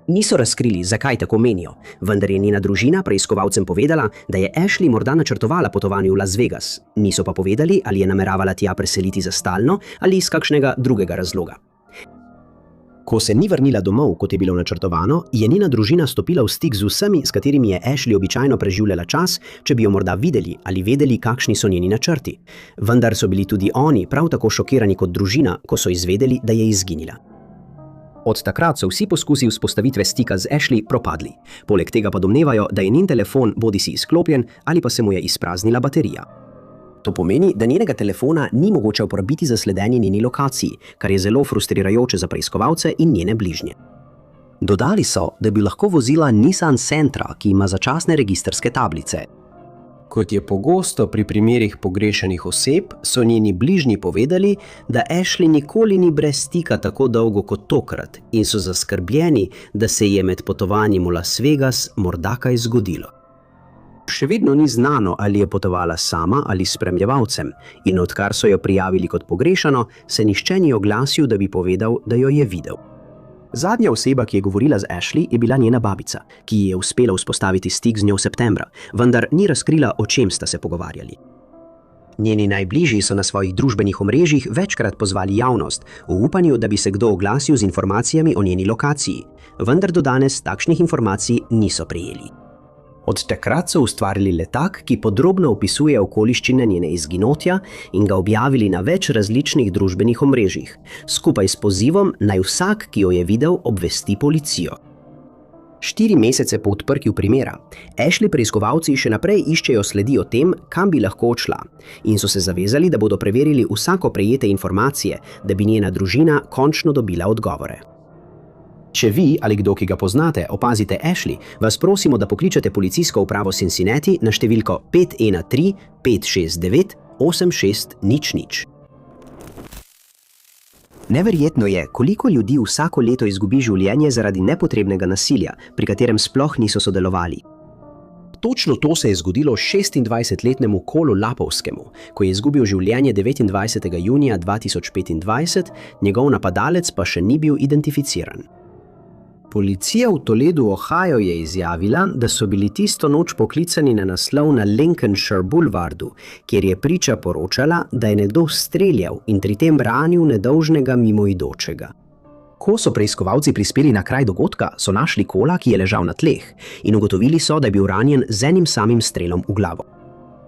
Niso razkrili, zakaj tako menijo, vendar je njena družina preiskovalcem povedala, da je Ashley morda načrtovala potovanje v Las Vegas, niso pa povedali, ali je nameravala tja preseliti za stalno ali iz kakšnega drugega razloga. Ko se ni vrnila domov, kot je bilo načrtovano, je njena družina stopila v stik z vsemi, s katerimi je Ashley običajno preživljala čas, če bi jo morda videli ali vedeli, kakšni so njeni načrti. Vendar so bili tudi oni prav tako šokirani kot družina, ko so izvedeli, da je izginila. Od takrat so vsi poskusi vzpostavitve stika z Ashley propadli. Poleg tega pa domnevajo, da je njen telefon bodisi izklopljen ali pa se mu je izpraznila baterija. To pomeni, da njenega telefona ni mogoče uporabiti za sledenje njeni lokaciji, kar je zelo frustrirajoče za preiskovalce in njene bližnje. Dodali so, da bi lahko vozila Nissan Sentra, ki ima začasne registrske tablice. Kot je pogosto pri primerih pogrešenih oseb, so njeni bližnji povedali, da Ashley nikoli ni brez stika tako dolgo kot tokrat in so zaskrbljeni, da se je med potovanjem v Las Vegas morda kaj zgodilo. Še vedno ni znano, ali je potovala sama ali s spremljevalcem in odkar so jo prijavili kot pogrešano, se nihče ni oglasil, da bi povedal, da jo je videl. Zadnja oseba, ki je govorila z Ashley, je bila njena babica, ki ji je uspela vzpostaviti stik z njo septembra, vendar ni razkrila, o čem sta se pogovarjali. Njeni najbližji so na svojih družbenih omrežjih večkrat pozvali javnost, v upanju, da bi se kdo oglasil z informacijami o njeni lokaciji, vendar do danes takšnih informacij niso prejeli. Od takrat so ustvarili letak, ki podrobno opisuje okoliščine njene izginotja in ga objavili na več različnih družbenih omrežjih, skupaj s pozivom, naj vsak, ki jo je videl, obvesti policijo. 4 mesece po odprtju primera, Ashley preiskovalci še naprej iščejo sledi o tem, kam bi lahko odšla, in so se zavezali, da bodo preverili vsako prejete informacije, da bi njena družina končno dobila odgovore. Če vi ali kdo, ki ga poznate, opazite Ashley, vas prosimo, da pokličete policijsko upravo Cincinnati na številko 513 569 8600. Neverjetno je, koliko ljudi vsako leto izgubi življenje zaradi nepotrebnega nasilja, pri katerem sploh niso sodelovali. Točno to se je zgodilo 26-letnemu Colu Lapovskemu, ko je izgubil življenje 29. junija 2025, njegov napadalec pa še ni bil identificiran. Policija v Toledu, Ohio je izjavila, da so bili tisto noč poklicani na naslov na Lincolnshire Boulevardu, kjer je priča poročala, da je nekdo streljal in pri tem ranil nedolžnega mimoidočega. Ko so preiskovalci prispeli na kraj dogodka, so našli Cola, ki je ležal na tleh, in ugotovili so, da je bil ranjen z enim samim strelom v glavo.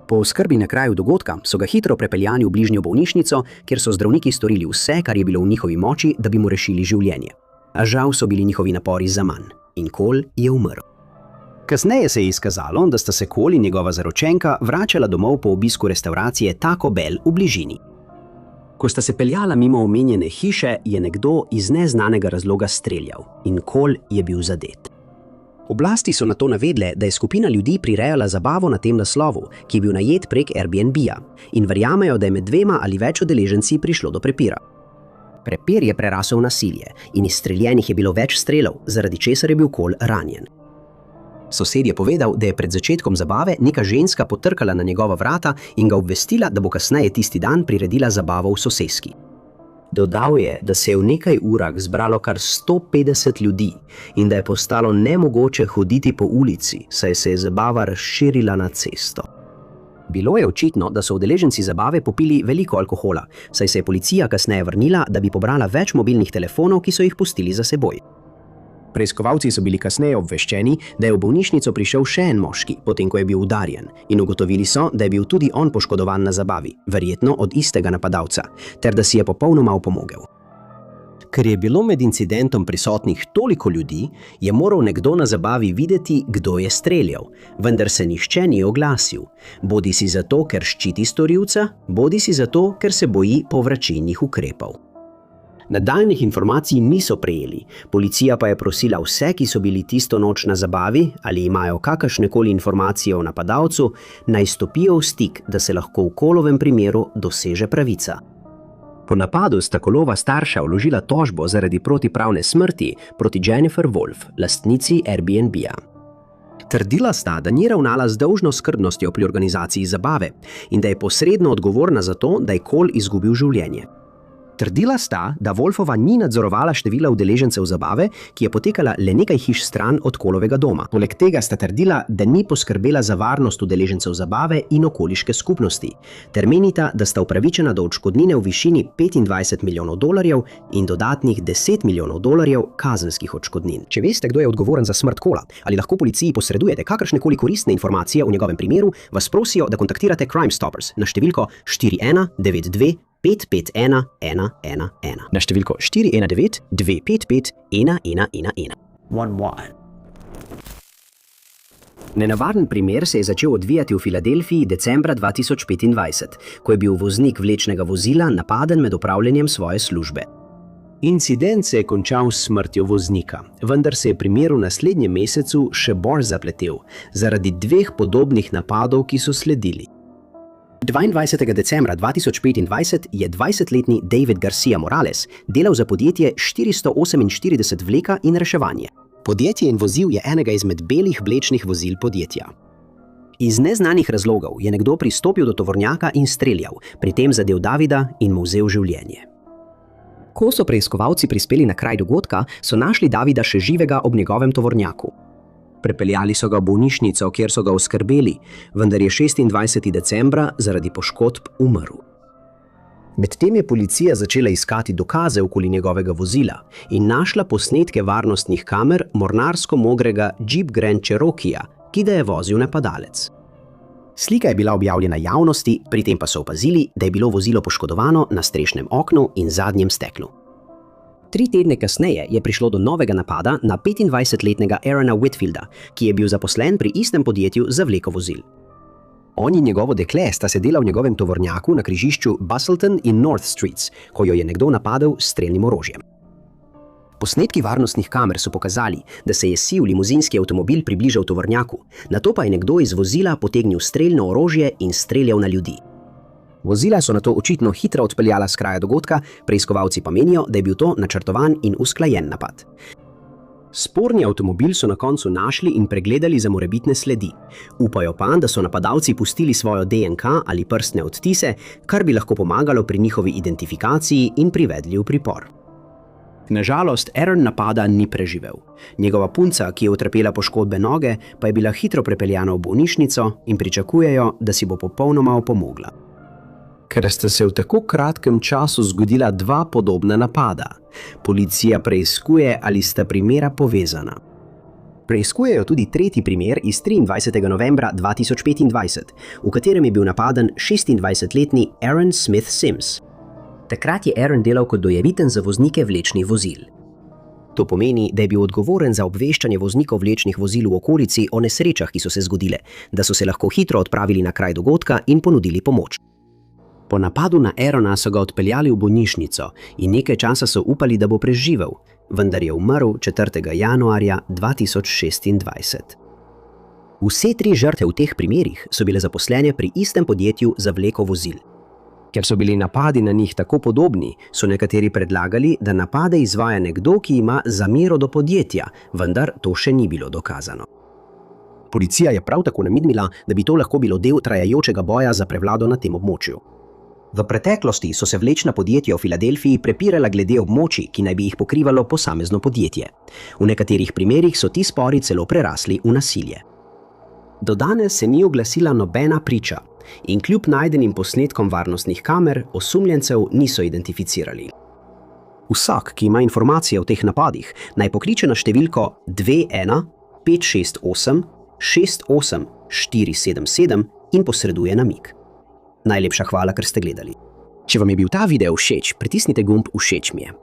Po oskrbi na kraju dogodka so ga hitro prepeljali v bližnjo bolnišnico, kjer so zdravniki storili vse, kar je bilo v njihovi moči, da bi mu rešili življenje. A žal so bili njihovi napori zaman in Cole je umrl. Kasneje se je izkazalo, da sta se Cole in njegova zaročenka vračala domov po obisku restauracije Taco Bell v bližini. Ko sta se peljala mimo omenjene hiše, je nekdo iz neznanega razloga streljal in Cole je bil zadet. Oblasti so nato navedle, da je skupina ljudi prirejala zabavo na tem naslovu, ki je bil najet prek Airbnb-ja, in verjamejo, da je med dvema ali več udeleženci prišlo do prepira. Prepir je prerasel nasilje in izstreljenih je bilo več strelov, zaradi česar je bil Cole ranjen. Sosed je povedal, da je pred začetkom zabave neka ženska potrkala na njegova vrata in ga obvestila, da bo kasneje tisti dan priredila zabavo v soseski. Dodal je, da se je v nekaj urah zbralo kar 150 ljudi in da je postalo nemogoče hoditi po ulici, saj se je zabava razširila na cesto. Bilo je očitno, da so udeleženci zabave popili veliko alkohola, saj se je policija kasneje vrnila, da bi pobrala več mobilnih telefonov, ki so jih pustili za seboj. Preiskovalci so bili kasneje obveščeni, da je v bolnišnico prišel še en moški, potem ko je bil udarjen, in ugotovili so, da je bil tudi on poškodovan na zabavi, verjetno od istega napadalca, ter da si je popolnoma opomogel. Ker je bilo med incidentom prisotnih toliko ljudi, je moral nekdo na zabavi videti, kdo je streljal, vendar se nihče ni oglasil, bodisi zato, ker ščiti storilca, bodisi zato, ker se boji povračilnih ukrepov. Nadaljnjih informacij niso prejeli, policija pa je prosila vse, ki so bili tisto noč na zabavi ali imajo kakršnekoli informacije o napadalcu, naj stopijo v stik, da se lahko v Colovem primeru doseže pravica. Po napadu sta Colova starša vložila tožbo zaradi protipravne smrti proti Jennifer Wolf, lastnici Airbnb-ja. Trdila sta, da ni ravnala z dolžno skrbnostjo pri organizaciji zabave in da je posredno odgovorna za to, da je Cole izgubil življenje. Trdila sta, da Wolfova ni nadzorovala števila udeležencev zabave, ki je potekala le nekaj hiš stran od Colovega doma. Poleg tega sta trdila, da ni poskrbela za varnost udeležencev zabave in okoliške skupnosti, ter menita, da sta upravičena do odškodnine v višini $25 milijonov in dodatnih $10 milijonov kazenskih odškodnin. Če veste, kdo je odgovoren za smrt Cola, ali lahko policiji posredujete kakršnekoli koristne informacije v njegovem primeru, vas prosijo, da kontaktirate Crime Stoppers na številko 4192 551 111. Na številko 419 255 1111. 11. Nenavaden primer se je začel odvijati v Filadelfiji decembra 2025, ko je bil voznik vlečnega vozila napaden med opravljanjem svoje službe. Incident se je končal s smrtjo voznika, vendar se je primer v naslednjem mesecu še bolj zapletel zaradi dveh podobnih napadov, ki so sledili. 22. decembra 2025 je 20-letni David Garcia Morales delal za podjetje 448 vleka in reševanje. Podjetje in vozil je enega izmed belih vlečnih vozil podjetja. Iz neznanih razlogov je nekdo pristopil do tovornjaka in streljal, pri tem zadel Davida in mu vzel življenje. Ko so preiskovalci prispeli na kraj dogodka, so našli Davida še živega ob njegovem tovornjaku. Prepeljali so ga v bolnišnico, kjer so ga oskrbeli, vendar je 26. decembra zaradi poškodb umrl. Medtem je policija začela iskati dokaze okoli njegovega vozila in našla posnetke varnostnih kamer mornarsko-modrega Jeep Grand Cherokeeja, ki ga je vozil napadalec. Slika je bila objavljena javnosti, pri tem pa so opazili, da je bilo vozilo poškodovano na strešnem oknu in zadnjem steklu. 3 tedne kasneje je prišlo do novega napada na 25-letnega Aarona Whitfielda, ki je bil zaposlen pri istem podjetju za vleko vozil. On in njegovo dekle sta sedela v njegovem tovornjaku na križišču Bustleton in North Streets, ko jo je nekdo napadel s strelnim orožjem. Posnetki varnostnih kamer so pokazali, da se je siv limuzinski avtomobil približal tovornjaku, nato pa je nekdo iz vozila potegnil strelno orožje in streljal na ljudi. Vozila so nato očitno hitro odpeljala s kraja dogodka, preiskovalci pa menijo, da je bil to načrtovan in usklajen napad. Sporni avtomobil so na koncu našli in pregledali za morebitne sledi. Upajo pa, da so napadalci pustili svojo DNK ali prstne odtise, kar bi lahko pomagalo pri njihovi identifikaciji in privedli v pripor. Na žalost, Aaron napada ni preživel. Njegova punca, ki je utrpela poškodbe noge, pa je bila hitro prepeljana v bolnišnico in pričakujejo, da si bo popolnoma opomogla. Ker sta se v tako kratkem času zgodila 2 podobna napada. Policija preiskuje, ali sta primera povezana. Preiskujejo tudi 3. primer iz 23. novembra 2025, v katerem je bil napaden 26-letni Aaron Smith Sims. Takrat je Aaron delal kot dojaviten za voznike vlečnih vozil. To pomeni, da je bil odgovoren za obveščanje voznikov vlečnih vozil v okolici o nesrečah, ki so se zgodile, da so se lahko hitro odpravili na kraj dogodka in ponudili pomoč. Po napadu na Aarona so ga odpeljali v bolnišnico in nekaj časa so upali, da bo preživel, vendar je umrl 4. januarja 2026. Vse 3 žrtve v teh primerih so bile zaposlene pri istem podjetju za vleko vozil. Ker so bili napadi na njih tako podobni, so nekateri predlagali, da napade izvaja nekdo, ki ima zamero do podjetja, vendar to še ni bilo dokazano. Policija je prav tako namignila, da bi to lahko bilo del trajajočega boja za prevlado na tem območju. V preteklosti so se vlečna podjetja v Filadelfiji prepirala glede območij, ki naj bi jih pokrivalo posamezno podjetje. V nekaterih primerih so ti spori celo prerasli v nasilje. Do danes se ni oglasila nobena priča in kljub najdenim posnetkom varnostnih kamer osumljencev niso identificirali. Vsak, ki ima informacije o teh napadih, naj pokliče na številko 21 568 68 477 in posreduje namig. Najlepša hvala, ker ste gledali. Če vam je bil ta video všeč, pritisnite gumb všeč mi je.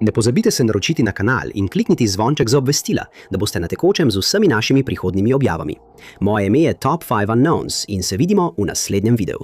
Ne pozabite se naročiti na kanal in klikniti zvonček za obvestila, da boste na tekočem z vsemi našimi prihodnjimi objavami. Moje ime je Top 5 Unknowns in se vidimo v naslednjem videu.